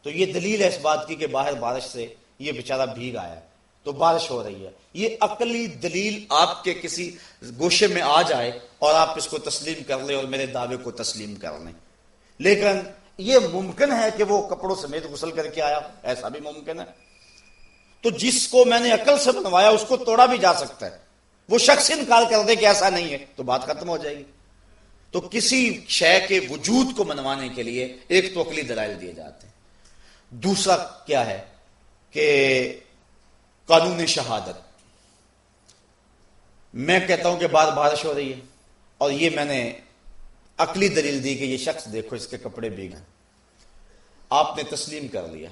تو یہ دلیل ہے اس بات کی کہ باہر بارش سے یہ بیچارہ بھیگ آیا، تو بارش ہو رہی ہے۔ یہ عقلی دلیل آپ کے کسی گوشے میں آ جائے اور آپ اس کو تسلیم کر لیں اور میرے دعوے کو تسلیم کر لیں، لیکن یہ ممکن ہے کہ وہ کپڑوں سمیت غسل کر کے آیا، ایسا بھی ممکن ہے۔ تو جس کو میں نے عقل سے بنوایا اس کو توڑا بھی جا سکتا ہے، وہ شخص انکار کر دے کہ ایسا نہیں ہے تو بات ختم ہو جائے گی۔ تو کسی شے کے وجود کو منوانے کے لیے ایک تو عقلی دلائل دیے جاتے ہیں، دوسرا کیا ہے کہ قانون شہادت۔ میں کہتا ہوں کہ بارش ہو رہی ہے اور یہ میں نے عقلی دلیل دی کہ یہ شخص دیکھو اس کے کپڑے بھیگ ہیں، آپ نے تسلیم کر لیا،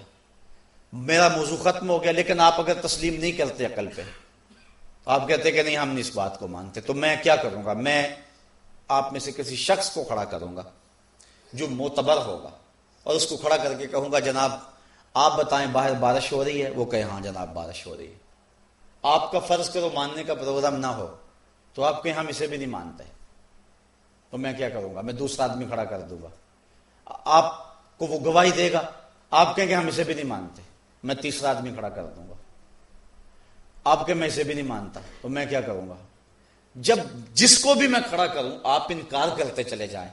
میرا موضوع ختم ہو گیا۔ لیکن آپ اگر تسلیم نہیں کرتے عقل پہ، آپ کہتے کہ نہیں ہم نہیں اس بات کو مانتے، تو میں کیا کروں گا؟ میں آپ میں سے کسی شخص کو کھڑا کروں گا جو معتبر ہوگا اور اس کو کھڑا کر کے کہوں گا جناب آپ بتائیں باہر بارش ہو رہی ہے؟ وہ کہے ہاں جناب بارش ہو رہی ہے۔ آپ کا فرض کرو ماننے کا پروگرام نہ ہو تو آپ کہیں ہم اسے بھی نہیں مانتے، تو میں کیا کروں گا؟ میں دوسرا آدمی کھڑا کر دوں گا، آپ کو وہ گواہی دے گا، آپ کہیں کہ ہم اسے بھی نہیں مانتے، میں تیسرا آدمی کھڑا کر دوں گا، آپ کے میں اسے بھی نہیں مانتا، تو میں کیا کروں گا؟ جب جس کو بھی میں کھڑا کروں آپ انکار کرتے چلے جائیں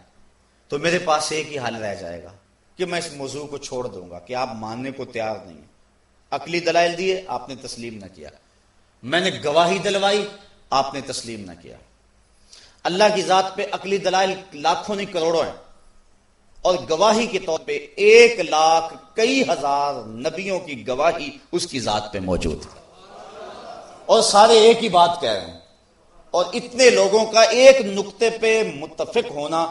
تو میرے پاس ایک ہی حل رہ جائے گا کہ میں اس موضوع کو چھوڑ دوں گا کہ آپ ماننے کو تیار نہیں ہیں۔ عقلی دلائل دیے آپ نے تسلیم نہ کیا، میں نے گواہی دلوائی آپ نے تسلیم نہ کیا۔ اللہ کی ذات پہ عقلی دلائل لاکھوں نہیں کروڑوں ہیں، اور گواہی کے طور پہ 1,00,000 کئی ہزار نبیوں کی گواہی اس کی ذات پہ موجود ہے، اور سارے ایک ہی بات کہہ رہے ہیں، اور اتنے لوگوں کا ایک نقطے پہ متفق ہونا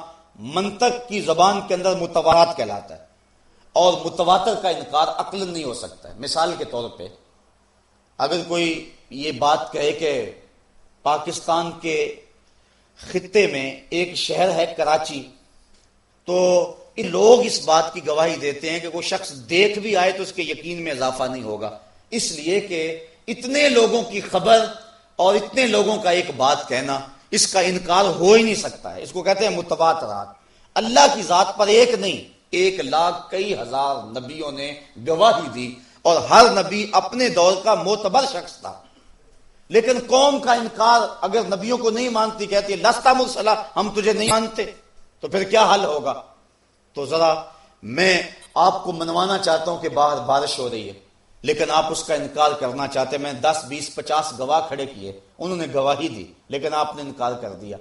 منطق کی زبان کے اندر متواتر کہلاتا ہے، اور متواتر کا انکار عقل نہیں ہو سکتا ہے۔ مثال کے طور پہ اگر کوئی یہ بات کہے کہ پاکستان کے خطے میں ایک شہر ہے کراچی، تو لوگ اس بات کی گواہی دیتے ہیں کہ وہ شخص دیکھ بھی آئے تو اس کے یقین میں اضافہ نہیں ہوگا، اس لیے کہ اتنے لوگوں کی خبر اور اتنے لوگوں کا ایک بات کہنا، اس کا انکار ہو ہی نہیں سکتا ہے، اس کو کہتے ہیں متواترات۔ اللہ کی ذات پر ایک نہیں 1,00,000 کئی ہزار نبیوں نے گواہی دی، اور ہر نبی اپنے دور کا معتبر شخص تھا، لیکن قوم کا انکار اگر نبیوں کو نہیں مانتی، کہتی ہے لستا مرسلا، ہم تجھے نہیں مانتے، تو پھر کیا حل ہوگا؟ تو ذرا میں آپ کو منوانا چاہتا ہوں کہ باہر بارش ہو رہی ہے، لیکن آپ اس کا انکار کرنا چاہتے ہیں۔ میں 10 20 50 گواہ کھڑے کیے، انہوں نے گواہی دی لیکن آپ نے انکار کر دیا،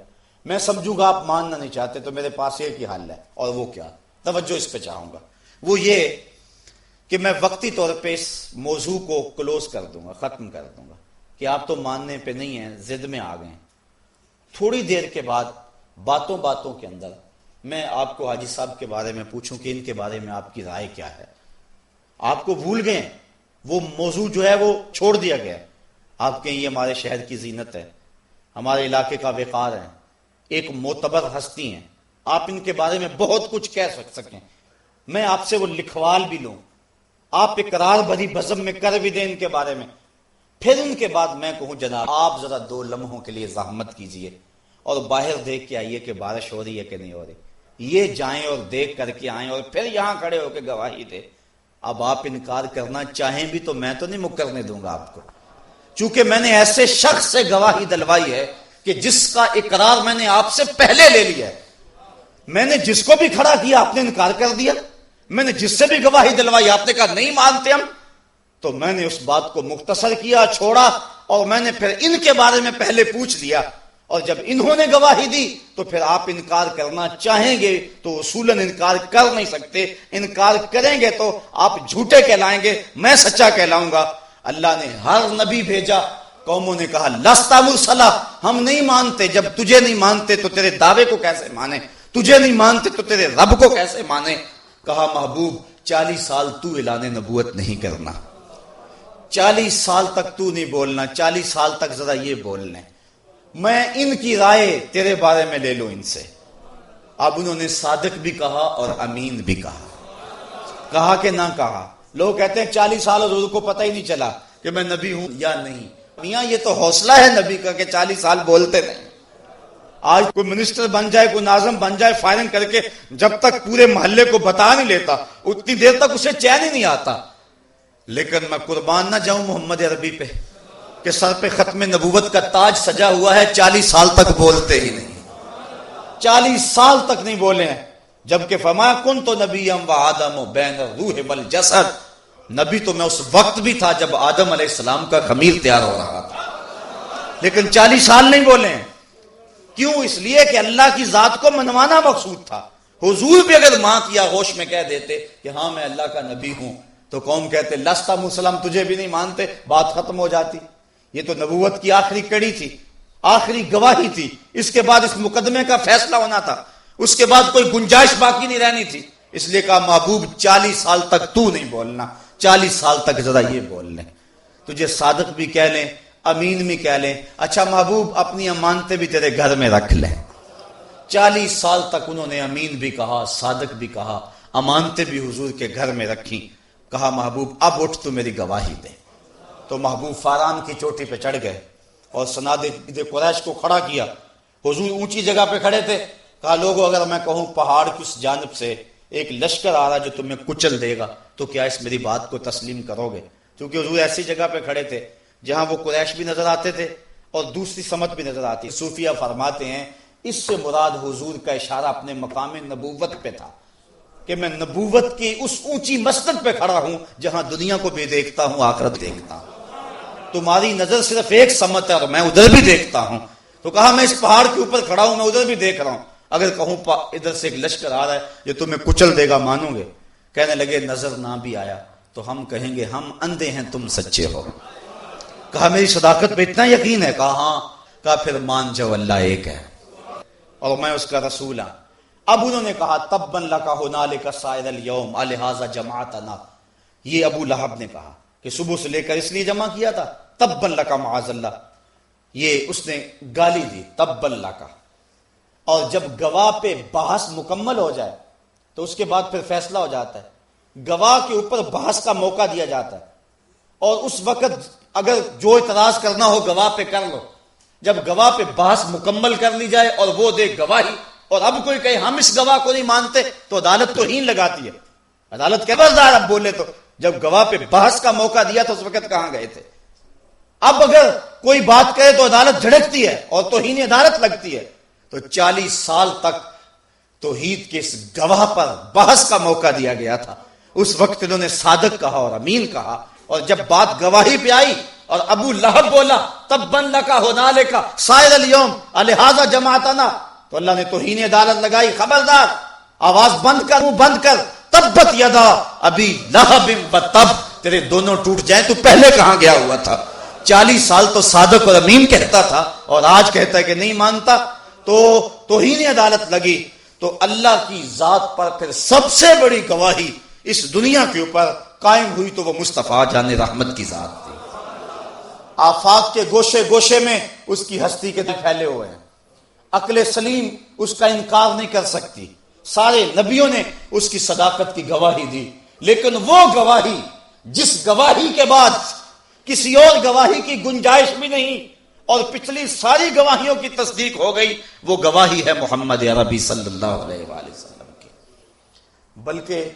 میں سمجھوں گا آپ ماننا نہیں چاہتے، تو میرے پاس ایک ہی حل ہے، اور وہ کیا؟ توجہ اس پہ چاہوں گا، وہ یہ کہ میں وقتی طور پہ اس موضوع کو کلوز کر دوں گا، ختم کر دوں گا کہ آپ تو ماننے پہ نہیں ہیں، ضد میں آ گئے ہیں۔ تھوڑی دیر کے بعد باتوں باتوں کے اندر میں آپ کو حاجی صاحب کے بارے میں پوچھوں کہ ان کے بارے میں آپ کی رائے کیا ہے، آپ کو بھول گئے، وہ موضوع جو ہے وہ چھوڑ دیا گیا، آپ کہیں یہ ہمارے شہر کی زینت ہے، ہمارے علاقے کا وقار ہے، ایک معتبر ہستی ہیں، آپ ان کے بارے میں بہت کچھ کہہ سکیں، میں آپ سے وہ لکھوال بھی لوں، آپ اقرار بھری بزم میں کر بھی دیں ان کے بارے میں، پھر ان کے بعد میں کہوں جناب آپ ذرا 2 لمحوں کے لیے زحمت کیجئے اور باہر دیکھ کے آئیے کہ بارش ہو رہی ہے کہ نہیں ہو رہی، یہ جائیں اور دیکھ کر کے آئیں اور پھر یہاں کھڑے ہو کے گواہی دے۔ اب آپ انکار کرنا چاہیں بھی تو میں تو نہیں مکرنے دوں گا آپ کو، چونکہ میں نے ایسے شخص سے گواہی دلوائی ہے کہ جس کا اقرار میں نے آپ سے پہلے لے لیا ہے، میں نے جس کو بھی کھڑا کیا آپ نے انکار کر دیا، میں نے جس سے بھی گواہی دلوائی آپ نے کہا نہیں مانتے ہم، تو میں نے اس بات کو مختصر کیا، چھوڑا، اور میں نے پھر ان کے بارے میں پہلے پوچھ لیا، اور جب انہوں نے گواہی دی تو پھر آپ انکار کرنا چاہیں گے تو اصولاً انکار کر نہیں سکتے، انکار کریں گے تو آپ جھوٹے کہلائیں گے، میں سچا کہلاؤں گا۔ اللہ نے ہر نبی بھیجا، قوموں نے کہا لستا مرسلا، ہم نہیں مانتے، جب تجھے نہیں مانتے تو تیرے دعوے کو کیسے مانے، تجھے نہیں مانتے تو تیرے رب کو کیسے مانے؟ کہا محبوب 40 سال تو اعلان نبوت نہیں کرنا، 40 سال تک تو نہیں بولنا، 40 سال تک ذرا یہ بولنے، میں ان کی رائے تیرے بارے میں لے لوں ان سے۔ اب انہوں نے صادق بھی کہا اور امین بھی کہا، کہا کہ نہ کہا؟ لوگ کہتے ہیں 40 سال حضور کو پتہ ہی نہیں چلا کہ میں نبی ہوں یا نہیں. میاں یہ تو حوصلہ ہے نبی کا کہ 40 سال بولتے نہیں. آج کوئی منسٹر بن جائے، کوئی ناظم بن جائے، فائرنگ کر کے جب تک پورے محلے کو بتا نہیں لیتا اتنی دیر تک اسے چین ہی نہیں آتا. لیکن میں قربان نہ جاؤں محمد عربی پہ کہ سر پہ ختم نبوت کا تاج سجا ہوا ہے، 40 سال تک بولتے ہی نہیں، 40 سال تک نہیں بولے ہیں. جبکہ فما کنت نبیا وآدم بین الروح والجسد، نبی تو میں اس وقت بھی تھا جب آدم علیہ السلام کا خمیر تیار ہو رہا تھا، لیکن 40 سال نہیں بولے ہیں. کیوں؟ اس لیے کہ اللہ کی ذات کو منوانا مقصود تھا. حضور بھی اگر ماں کی آغوش میں کہہ دیتے کہ ہاں میں اللہ کا نبی ہوں تو قوم کہتے لستا مسلم، تجھے بھی نہیں مانتے، بات ختم ہو جاتی. یہ تو نبوت کی آخری کڑی تھی، آخری گواہی تھی. اس کے بعد اس مقدمے کا فیصلہ ہونا تھا، اس کے بعد کوئی گنجائش باقی نہیں رہنی تھی. اس لیے کہا محبوب 40 سال تک تو نہیں بولنا، 40 سال تک ذرا یہ بول لیں، تجھے صادق بھی کہہ لیں، امین بھی کہہ لیں. اچھا محبوب اپنی امانتیں بھی تیرے گھر میں رکھ لیں. 40 سال تک انہوں نے امین بھی کہا، صادق بھی کہا، امانتیں بھی حضور کے گھر میں رکھی. کہا محبوب اب اٹھ تو میری گواہی دے. تو محبوب فاران کی چوٹی پہ چڑھ گئے اور سناد قریش کو کھڑا کیا. حضور اونچی جگہ پہ کھڑے تھے. کہا لوگوں اگر میں کہوں پہاڑ کی اس جانب سے ایک لشکر آ رہا جو تمہیں کچل دے گا تو کیا اس میری بات کو تسلیم کرو گے؟ کیونکہ حضور ایسی جگہ پہ کھڑے تھے جہاں وہ قریش بھی نظر آتے تھے اور دوسری سمت بھی نظر آتی. صوفیہ فرماتے ہیں اس سے مراد حضور کا اشارہ اپنے مقام نبوت پہ تھا کہ میں نبوت کی اس اونچی مسند پہ کھڑا ہوں جہاں دنیا کو بھی دیکھتا ہوں، آخرت دیکھتا ہوں. تمہاری نظر صرف ایک سمت ہے اور میں ادھر بھی دیکھتا ہوں. تو کہا میں اس پہاڑ کے اوپر کھڑا ہوں، میں ادھر بھی دیکھ رہا ہوں. اگر کہوں ادھر سے ایک لشکر آ رہا ہے جو تمہیں کچل دے گا، مانو گے؟ کہنے لگے نظر نہ بھی آیا تو ہم کہیں گے ہم اندھے ہیں، تم سچے ہو. کہا میری صداقت پہ اتنا یقین ہے؟ کہا ہاں. کہا پھر مان جاؤ اللہ ایک ہے اور میں اس کا رسول ہوں. اب انہوں نے کہا تبًا لک ھنالک سائر الیوم الہذا جمعتنا. یہ ابو لہب نے کہا کہ صبح سے لے کر اس لیے جمع کیا تھا. تبًا لک معاذ اللہ، یہ اس نے گالی دی تبًا لک. اور جب گواہ پہ بحث مکمل ہو جائے تو اس کے بعد پھر فیصلہ ہو جاتا ہے. گواہ کے اوپر بحث کا موقع دیا جاتا ہے اور اس وقت اگر جو اعتراض کرنا ہو گواہ پہ کر لو. جب گواہ پہ بحث مکمل کر لی جائے اور وہ دے گواہی اور اب کوئی کہے ہم اس گواہ کو نہیں مانتے تو عدالت توہین لگاتی ہے. عدالت کے خبردار اب بولے تو جب گواہ پہ بحث کا موقع دیا تو اس وقت کہاں گئے تھے؟ اب اگر کوئی بات کرے تو عدالت جھڑکتی ہے اور توہین عدالت لگتی ہے. تو 40 سال تک توحید کے اس گواہ پر بحث کا موقع دیا گیا تھا. اس وقت انہوں نے صادق کہا اور امین کہا. اور جب بات گواہی پہ آئی اور ابو لہب بولا تبًا لک ھنالک سائر الیوم الہذا جمعتنا، تو اللہ نے توہین عدالت لگائی. خبردار، آواز بند کر، منہ بند کر. تبت یدا ابی لہب وتب، تیرے دونوں ٹوٹ جائیں تو پہلے کہاں گیا ہوا تھا؟ 40 سال تو صادق اور امین کہتا تھا اور آج کہتا ہے کہ نہیں مانتا. تو توہین عدالت لگی. تو اللہ کی ذات پر پھر سب سے بڑی گواہی اس دنیا کے اوپر قائم ہوئی تو وہ مصطفیٰ جان رحمت کی ذات تھی. آفاق کے گوشے گوشے میں اس کی ہستی کے پھیلے ہوئے ہیں. عقل سلیم اس کا انکار نہیں کر سکتی. سارے نبیوں نے اس کی صداقت کی گواہی دی. لیکن وہ گواہی جس گواہی کے بعد کسی اور گواہی کی گنجائش بھی نہیں اور پچھلی ساری گواہیوں کی تصدیق ہو گئی، وہ گواہی ہے محمد عربی صلی اللہ علیہ وآلہ وسلم کی. بلکہ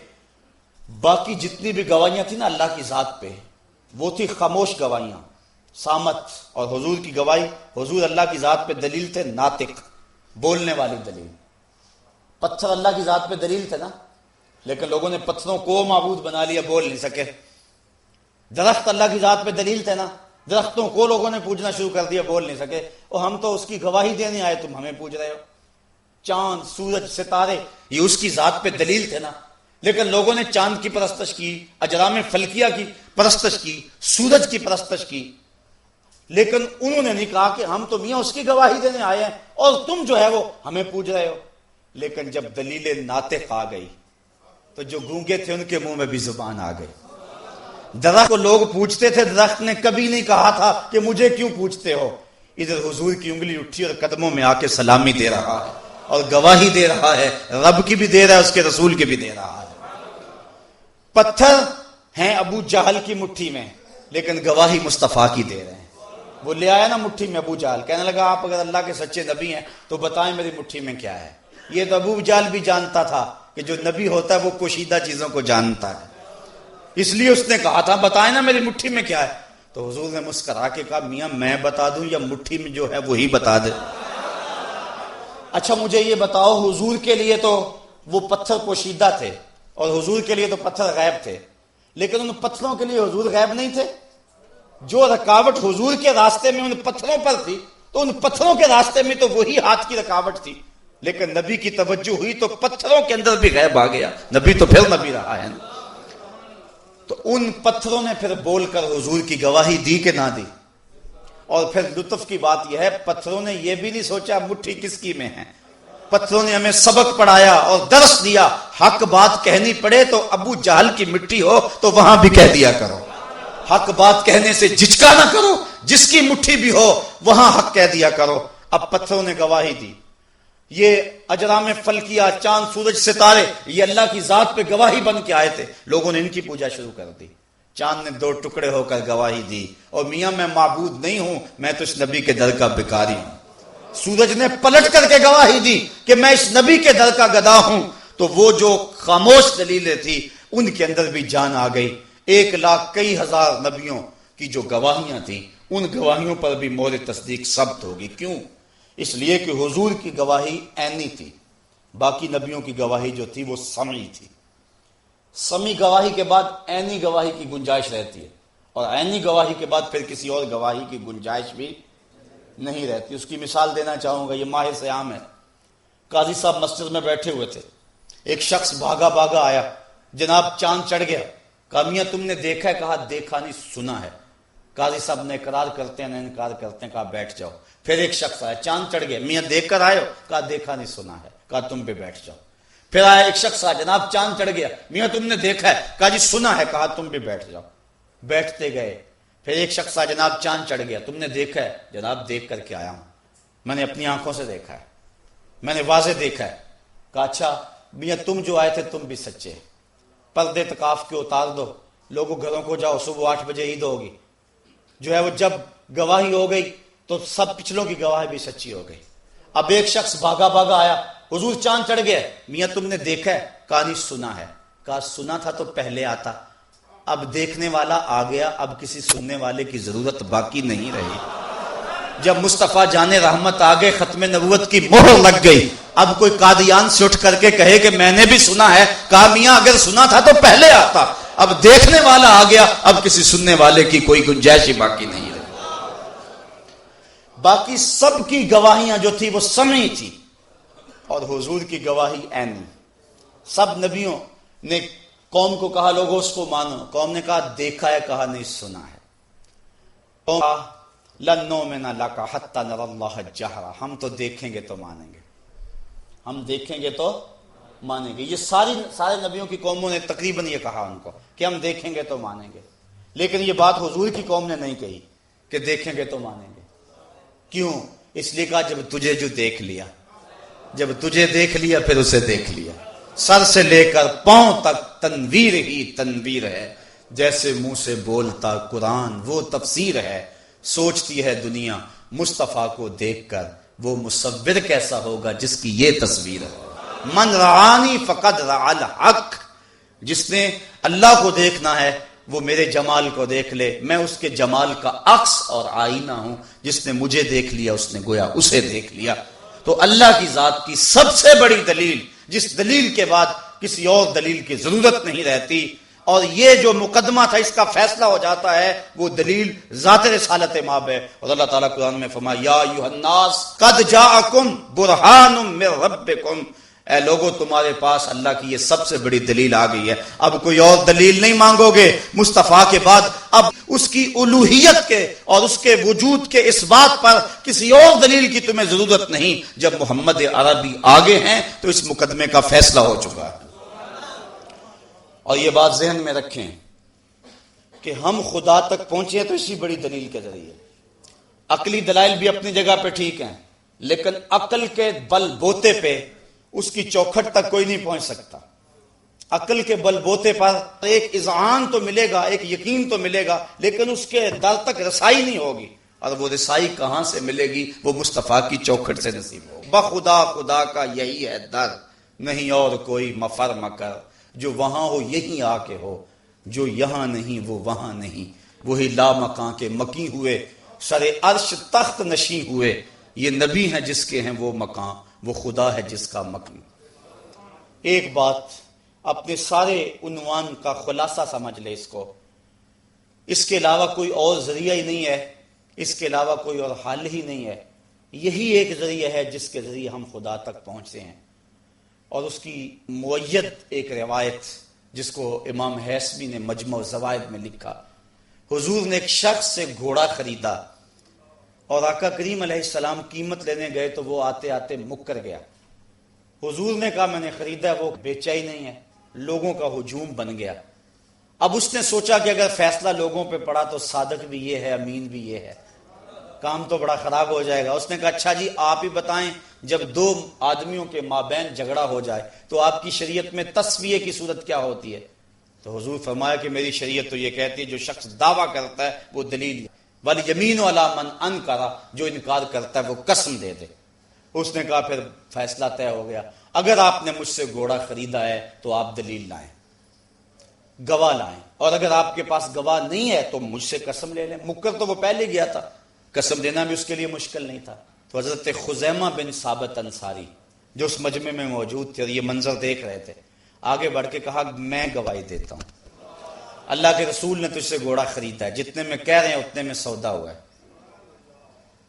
باقی جتنی بھی گواہیاں تھیں نا اللہ کی ذات پہ، وہ تھی خاموش گواہیاں، صامت. اور حضور کی گواہی، حضور اللہ کی ذات پہ دلیل تھے، ناطق، بولنے والی دلیل. پتھر اللہ کی ذات پہ دلیل تھے نا، لیکن لوگوں نے پتھروں کو معبود بنا لیا، بول نہیں سکے. درخت اللہ کی ذات پہ دلیل تھے نا، درختوں کو لوگوں نے پوجنا شروع کر دیا، بول نہیں سکے. اور ہم تو اس کی گواہی دینے آئے، تم ہمیں پوچھ رہے ہو. چاند، سورج، ستارے، یہ اس کی ذات پہ دلیل تھے نا، لیکن لوگوں نے چاند کی پرستش کی، اجرام فلکیہ کی پرستش کی، سورج کی پرستش کی. لیکن انہوں نے نہیں کہا کہ ہم تو میاں اس کی گواہی دینے آئے ہیں اور تم جو ہے وہ ہمیں پوچھ رہے ہو. لیکن جب دلیل ناطق آ گئی تو جو گونگے تھے ان کے منہ میں بھی زبان آ گئی. درخت کو لوگ پوچھتے تھے، درخت نے کبھی نہیں کہا تھا کہ مجھے کیوں پوچھتے ہو. ادھر حضور کی انگلی اٹھی اور قدموں میں آ کے سلامی دے رہا ہے اور گواہی دے رہا ہے، رب کی بھی دے رہا ہے، اس کے رسول کی بھی دے رہا ہے. پتھر ہیں ابو جہل کی مٹھی میں، لیکن گواہی مصطفیٰ کی دے رہے ہیں۔ وہ لے آیا نا مٹھی میں ابو جہل، کہنے لگا آپ اگر اللہ کے سچے نبی ہیں تو بتائیں میری مٹھی میں کیا ہے۔ یہ تو ابو جہل بھی جانتا تھا کہ جو نبی ہوتا ہے وہ پوشیدہ چیزوں کو جانتا ہے، اس لیے اس نے کہا تھا بتائیں نا میری مٹھی میں کیا ہے۔ تو حضور نے مسکرا کے کہا میاں میں بتا دوں یا مٹھی میں جو ہے وہی بتا دے؟ اچھا مجھے یہ بتاؤ، حضور کے لیے تو وہ پتھر پوشیدہ تھے اور حضور کے لیے تو پتھر غیب تھے، لیکن ان پتھروں کے لیے حضور غیب نہیں تھے؟ جو رکاوٹ حضور کے راستے میں ان پتھروں پر تھی تو ان پتھروں کے راستے میں تو وہی ہاتھ کی رکاوٹ تھی، لیکن نبی کی توجہ ہوئی تو پتھروں کے اندر بھی غیب آ گیا، نبی تو پھر نبی رہا ہے نا۔ تو ان پتھروں نے پھر بول کر حضور کی گواہی دی کہ نہ دی؟ اور پھر لطف کی بات یہ ہے پتھروں نے یہ بھی نہیں سوچا مٹھی کس کی میں ہے، پتھروں نے ہمیں سبق پڑھایا اور درس دیا، حق بات کہنی پڑے تو ابو جہل کی مٹھی ہو تو وہاں بھی کہہ دیا کرو، حق بات کہنے سے جھجکا نہ کرو، جس کی مٹھی بھی ہو وہاں حق کہہ دیا کرو۔ اب پتھروں نے گواہی دی، یہ اجرام فلکیہ، چاند سورج ستارے، یہ اللہ کی ذات پہ گواہی بن کے آئے تھے، لوگوں نے ان کی پوجا شروع کر دی۔ چاند نے دو ٹکڑے ہو کر گواہی دی، اور میاں میں معبود نہیں ہوں، میں تو اس نبی کے در کا بھکاری ہوں۔ سورج نے پلٹ کر کے گواہی دی کہ میں اس نبی کے در کا گدا ہوں۔ تو وہ جو خاموش دلیلیں تھی ان کے اندر بھی جان آ گئی۔ 1,00,000 کئی ہزار نبیوں کی جو گواہیاں تھیں ان گواہیوں پر بھی مہر تصدیق ثبت ہوگی۔ کیوں؟ اس لیے کہ حضور کی گواہی عینی تھی، باقی نبیوں کی گواہی جو تھی وہ سمعی تھی۔ سمعی گواہی کے بعد عینی گواہی کی گنجائش رہتی ہے، اور عینی گواہی کے بعد پھر کسی اور گواہی کی گنجائش بھی نہیں رہتی۔ اس کی مثال دینا چاہوں گا، یہ ماہ صیام ہے، قاضی صاحب مسجد میں بیٹھے ہوئے تھے، ایک شخص بھاگا بھاگا آیا، جناب چاند چڑھ گیا۔ کہا میاں تم نے دیکھا ہے؟ کہا دیکھا نہیں سنا ہے۔ قاضی صاحب نے اقرار کرتے ہیں نہ انکار کرتے ہیں، کہا بیٹھ جاؤ۔ پھر ایک شخص آیا، چاند چڑھ گیا، میاں دیکھ کر آئے ہو؟ کہا دیکھا نہیں سنا ہے۔ کہا تم بھی بیٹھ جاؤ۔ پھر آیا ایک شخص آیا، جناب چاند چڑھ گیا، میاں تم نے دیکھا ہے؟ کہا جی سنا ہے۔ کہا تم بھی بیٹھ جاؤ۔ بیٹھتے گئے۔ پھر ایک شخص آیا، جناب چاند چڑھ گیا، تم نے دیکھا ہے؟ جناب دیکھ کر کے آیا ہوں، میں نے اپنی آنکھوں سے دیکھا ہے، میں نے واضح دیکھا ہے۔ کہا اچھا میاں تم جو آئے تھے تم بھی سچے، پردے اعتکاف کے اتار دو، لوگوں گھروں کو جاؤ، صبح 8 بجے عید ہوگی۔ جو ہے وہ جب گواہی ہو گئی تو سب پچھلوں کی گواہی بھی سچی ہو گئی۔ اب ایک شخص بھاگا بھاگا آیا، حضور چاند چڑھ گیا، میاں تم نے دیکھا ہے؟ کہا نہیں سنا ہے۔ کہا سنا تھا تو پہلے آتا، اب دیکھنے والا آ گیا، اب کسی سننے والے کی ضرورت باقی نہیں رہی۔ جب مصطفیٰ جان رحمت آگے، ختم نبوت کی مہر لگ گئی، اب کوئی قادیان سے اٹھ کر کے کہے کہ میں نے بھی سنا ہے، کہا میاں اگر سنا تھا تو پہلے آتا، اب دیکھنے والا آ گیا، اب کسی سننے والے کی کوئی گنجائش ہی باقی نہیں رہی۔ باقی سب کی گواہیاں جو تھی وہ سمعی تھی، اور حضور کی گواہی عینی۔ سب نبیوں نے قوم کو کہا لوگوں اس کو مانو، قوم نے کہا دیکھا ہے، کہا نہیں سنا ہے۔ قوم کہا لن نؤمن لک حتی نری اللہ جہرا، ہم تو دیکھیں گے تو مانیں گے، ہم دیکھیں گے تو مانیں گے۔ یہ سارے نبیوں کی قوموں نے تقریباً یہ کہا ان کو کہ ہم دیکھیں گے تو مانیں گے، لیکن یہ بات حضور کی قوم نے نہیں کہی کہ دیکھیں گے تو مانیں گے۔ کیوں؟ اس لیے کہا جب تجھے جو دیکھ لیا، جب تجھے دیکھ لیا پھر اسے دیکھ لیا، سر سے لے کر پاؤں تک تنویر ہی تنویر ہے، جیسے منہ سے بولتا قرآن وہ تفسیر ہے، سوچتی ہے دنیا مصطفیٰ کو دیکھ کر وہ مصور کیسا ہوگا جس کی یہ تصویر ہے۔ من رعانی فقد رعا الحق، جس نے اللہ کو دیکھنا ہے وہ میرے جمال کو دیکھ لے، میں اس کے جمال کا عکس اور آئینہ ہوں، جس نے مجھے دیکھ لیا اس نے گویا اسے دیکھ لیا۔ تو اللہ کی ذات کی سب سے بڑی دلیل، جس دلیل کے بعد کسی اور دلیل کی ضرورت نہیں رہتی، اور یہ جو مقدمہ تھا اس کا فیصلہ ہو جاتا ہے، وہ دلیل ذات رسالت ماب ہے۔ اور اللہ تعالیٰ قرآن میں فرمایا یا ایھا الناس قد جاءکم برہان من ربکم، اے لوگوں تمہارے پاس اللہ کی یہ سب سے بڑی دلیل آ گئی ہے، اب کوئی اور دلیل نہیں مانگو گے مصطفیٰ کے بعد، اب اس کی الوہیت کے اور اس کے وجود کے اس بات پر کسی اور دلیل کی تمہیں ضرورت نہیں۔ جب محمد عربی آگے ہیں تو اس مقدمے کا فیصلہ ہو چکا ہے۔ اور یہ بات ذہن میں رکھیں کہ ہم خدا تک پہنچے تو اسی بڑی دلیل کے ذریعے۔ عقلی دلائل بھی اپنی جگہ پہ ٹھیک ہیں، لیکن عقل کے بل بوتے پہ اس کی چوکھٹ تک کوئی نہیں پہنچ سکتا۔ عقل کے بل بوتے پر ایک اذعان تو ملے گا، ایک یقین تو ملے گا، لیکن اس کے در تک رسائی نہیں ہوگی. اور وہ رسائی کہاں سے ملے گی؟ وہ مصطفیٰ کی چوکھٹ سے نصیب ہوگی. بخدا خدا کا یہی ہے در، نہیں اور کوئی مفر مکر. جو وہاں ہو یہیں آ کے ہو، جو یہاں نہیں وہ وہاں نہیں. وہی لا مکان کے مکی ہوئے، سر عرش تخت نشیں ہوئے. یہ نبی ہیں جس کے ہیں وہ مکان، وہ خدا ہے جس کا مکان. ایک بات اپنے سارے عنوان کا خلاصہ سمجھ لے اس کو، اس کے علاوہ کوئی اور ذریعہ ہی نہیں ہے، اس کے علاوہ کوئی اور حل ہی نہیں ہے. یہی ایک ذریعہ ہے جس کے ذریعے ہم خدا تک پہنچتے ہیں. اور اس کی معید ایک روایت جس کو امام حیثمی نے مجمع الزوائد میں لکھا. حضور نے ایک شخص سے گھوڑا خریدا اور آقا کریم علیہ السلام قیمت لینے گئے تو وہ آتے آتے مکر گیا. حضور نے کہا میں نے خریدا ہے، وہ بیچا ہی نہیں ہے. لوگوں کا ہجوم بن گیا. اب اس نے سوچا کہ اگر فیصلہ لوگوں پہ پڑا تو صادق بھی یہ ہے، امین بھی یہ ہے، کام تو بڑا خراب ہو جائے گا. اس نے کہا اچھا جی آپ ہی بتائیں، جب دو آدمیوں کے مابین جھگڑا ہو جائے تو آپ کی شریعت میں تسویہ کی صورت کیا ہوتی ہے؟ تو حضور فرمایا کہ میری شریعت تو یہ کہتی ہے جو شخص دعویٰ کرتا ہے وہ دلیل، والیمین علی من انکر، جو انکار کرتا ہے وہ قسم دے دے. اس نے کہا پھر فیصلہ طے ہو گیا، اگر آپ نے مجھ سے گھوڑا خریدا ہے تو آپ دلیل لائیں، گواہ لائیں، اور اگر آپ کے پاس گواہ نہیں ہے تو مجھ سے قسم لے لیں. مکر تو وہ پہلے گیا تھا، قسم دینا بھی اس کے لیے مشکل نہیں تھا. تو حضرت خزیمہ بن ثابت انصاری جو اس مجمع میں موجود تھے اور یہ منظر دیکھ رہے تھے، آگے بڑھ کے کہا میں گواہی دیتا ہوں، اللہ کے رسول نے تجھ سے گھوڑا خریدا ہے، جتنے میں کہہ رہے ہیں اتنے میں سودا ہوا ہے.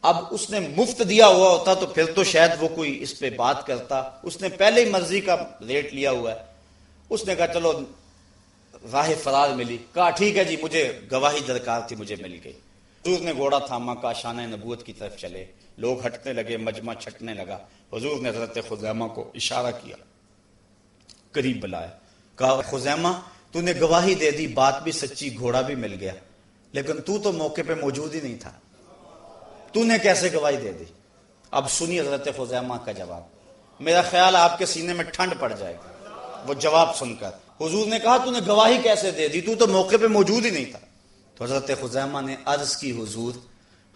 اب اس نے مفت دیا ہوا ہوتا تو پھر تو شاید وہ کوئی اس پہ بات کرتا. اس نے پہلے ہی مرضی کا ریٹ لیا ہوا ہے. اس نے کہا چلو راہ فرار ملی. کہا ٹھیک ہے جی مجھے گواہی درکار تھی، مجھے مل گئی. حضور نے گھوڑا تھاما، کا شانہ نبوت کی طرف چلے. لوگ ہٹنے لگے، مجمع چھٹنے لگا. حضور نے حضرت خزیمہ کو اشارہ کیا، قریب بلایا، کہا خزیمہ تو نے گواہی دے دی، بات بھی سچی، گھوڑا بھی مل گیا، لیکن تو موقع پہ موجود ہی نہیں تھا، تو نے کیسے گواہی دے دی؟ اب سنی حضرت خزیمہ کا جواب. میرا خیال آپ کے سینے میں ٹھنڈ پڑ جائے گا وہ جواب سن کر. حضور نے کہا تو نے گواہی کیسے دے دی، تو موقع پہ موجود ہی نہیں تھا. تو حضرت خزیمہ نے عرض کی حضور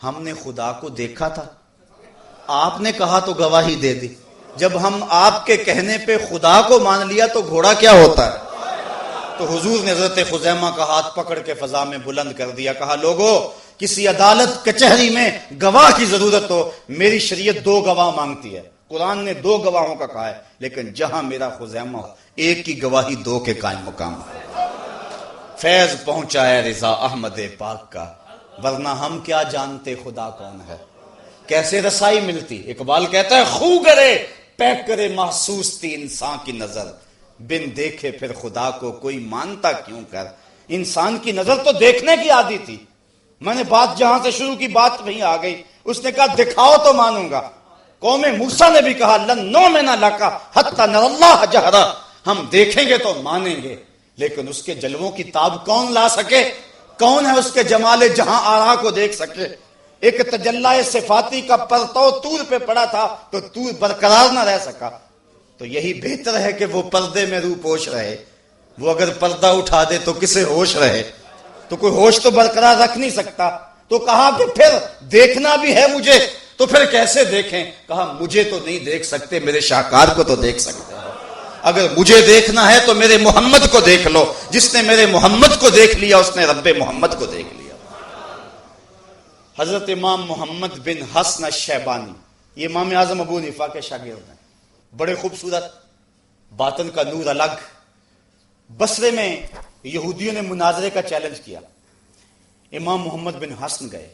ہم نے خدا کو دیکھا تھا، آپ نے کہا تو گواہی دے دی. جب ہم آپ کے کہنے پہ خدا کو مان لیا تو گھوڑا کیا ہوتا ہے؟ تو حضور نے حضرت خزیمہ کا ہاتھ پکڑ کے فضا میں بلند کر دیا. کہا لوگوں کسی عدالت کچہری میں گواہ کی ضرورت ہو، میری شریعت 2 گواہ مانگتی ہے. قرآن نے 2 گواہوں کا کہا ہے، لیکن جہاں میرا خزیمہ ہو ایک کی گواہی 2 کے قائم مقام ہے. فیض پہنچا ہے رضا احمد پاک کا، ورنہ ہم کیا جانتے خدا کون ہے. کیسے رسائی ملتی؟ اقبال کہتا ہے خو کرے پیک کرے محسوس تھی انسان کی نظر، بن دیکھے پھر خدا کو کوئی مانتا کیوں کر. انسان کی نظر تو دیکھنے کی عادی تھی. میں نے بات جہاں سے شروع کی بات وہیں آ گئی. اس نے کہا دکھاؤ تو مانوں گا. قوم موسیٰ نے بھی کہا لن نؤمن لک حتی نری اللہ جہرا، ہم دیکھیں گے تو مانیں گے. لیکن اس کے جلووں کی تاب کون لا سکے؟ کون ہے اس کے جمال جہاں آرا کو دیکھ سکے؟ ایک تجلی صفاتی کا پرتو طور پہ پڑا تھا تو طور برقرار نہ رہ سکا. تو یہی بہتر ہے کہ وہ پردے میں روح پوش رہے. وہ اگر پردہ اٹھا دے تو کسے ہوش رہے؟ تو کوئی ہوش تو برقرار رکھ نہیں سکتا. تو کہا کہ پھر دیکھنا بھی ہے مجھے، تو پھر کیسے دیکھیں؟ کہا مجھے تو نہیں دیکھ سکتے، میرے شاہکار کو تو دیکھ سکتے ہیں. اگر مجھے دیکھنا ہے تو میرے محمد کو دیکھ لو. جس نے میرے محمد کو دیکھ لیا اس نے رب محمد کو دیکھ لیا. حضرت امام محمد بن حسن الشیبانی، یہ امام اعظم ابو حنیفہ کے شاگرد ہیں، بڑے خوبصورت، باطن کا نور الگ. بصرے میں یہودیوں نے مناظرے کا چیلنج کیا. امام محمد بن حسن گئے،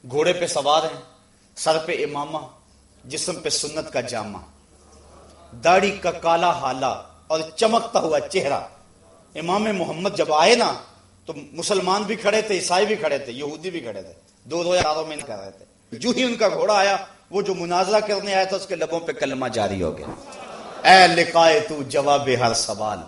گھوڑے پہ سوار ہیں، سر پہ امامہ، جسم پہ سنت کا جامہ، داڑھی کا کالا حالا اور چمکتا ہوا چہرہ. امام محمد جب آئے نا تو مسلمان بھی کھڑے تھے، عیسائی بھی کھڑے تھے، یہودی بھی کھڑے تھے، 2 رویوں میں کر رہے تھے. جو ہی ان کا گھوڑا آیا، وہ جو مناظرہ کرنے آیا تھا اس کے لبوں پہ کلمہ جاری ہو گیا. اے لقائے تو جواب ہر سوال،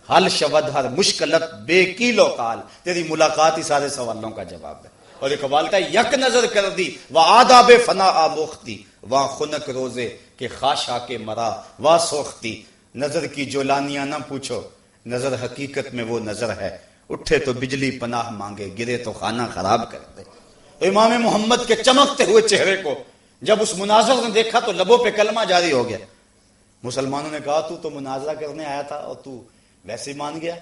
حل شود ہر مشکلت بے کیلو کال. تیری ملاقات ہی سارے سوالوں کا جواب ہے. اور اقبال کا یک نظر کر دی وہ آداب فنا آموختی، وہاں خنک روزے کے خاشا کے مرا وا سوختی. نظر کی جولانیاں نہ پوچھو، نظر حقیقت میں وہ نظر ہے، اٹھے تو بجلی پناہ مانگے، گرے تو خانہ خراب کر دے۔ تو امام محمد کے چمکتے ہوئے چہرے کو جب اس مناظر نے دیکھا تو لبوں پہ کلمہ جاری ہو گیا۔ مسلمانوں نے کہا تو مناظرہ کرنے آیا تھا اور تو ویسے ہی مان گیا۔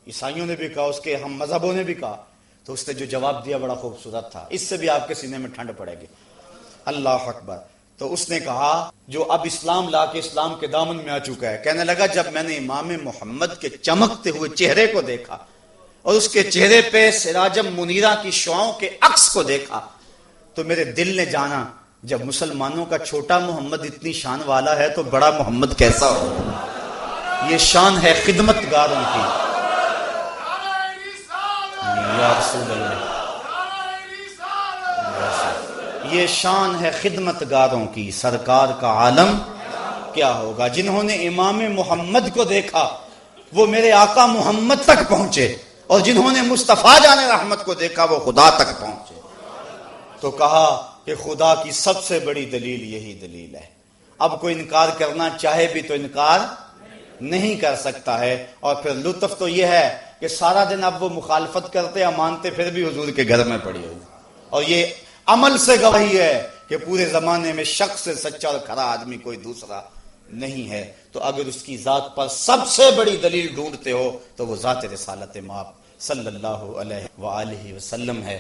عیسائیوں نے بھی کہا، اس کے ہم مذہبوں نے بھی کہا، تو اس نے جو جواب دیا بڑا خوبصورت تھا، اس سے بھی آپ کے سینے میں ٹھنڈ پڑے گی۔ اللہ اکبر۔ تو اس نے کہا جو اب اسلام لا کے اسلام کے دامن میں آ چکا ہے، کہنے لگا جب میں نے امام محمد کے چمکتے ہوئے چہرے کو دیکھا اور اس کے چہرے پہ سراجم منیرہ کی شعاؤں کے عکس کو دیکھا تو میرے دل نے جانا جب مسلمانوں کا چھوٹا محمد اتنی شان والا ہے تو بڑا محمد کیسا ہو۔ یہ شان ہے خدمت گاروں کی۔ یا رسول اللہ، یہ شان ہے خدمت گاروں کی، سرکار کا عالم کیا ہوگا۔ جنہوں نے امام محمد کو دیکھا وہ میرے آقا محمد تک پہنچے، اور جنہوں نے مصطفیٰ جان رحمت کو دیکھا وہ خدا تک پہنچے۔ تو کہا کہ خدا کی سب سے بڑی دلیل یہی دلیل ہے، اب کوئی انکار کرنا چاہے بھی تو انکار نہیں کر سکتا ہے۔ اور پھر لطف تو یہ ہے کہ سارا دن اب وہ مخالفت کرتے یا مانتے پھر بھی حضور کے گھر میں پڑی ہوئی، اور یہ عمل سے گواہی ہے کہ پورے زمانے میں شخص سے سچا اور کھرا آدمی کوئی دوسرا نہیں ہے۔ تو اگر اس کی ذات پر سب سے بڑی دلیل ڈھونڈتے ہو تو وہ ذات رسالت مآب صلی اللہ علیہ وآلہ وسلم ہے۔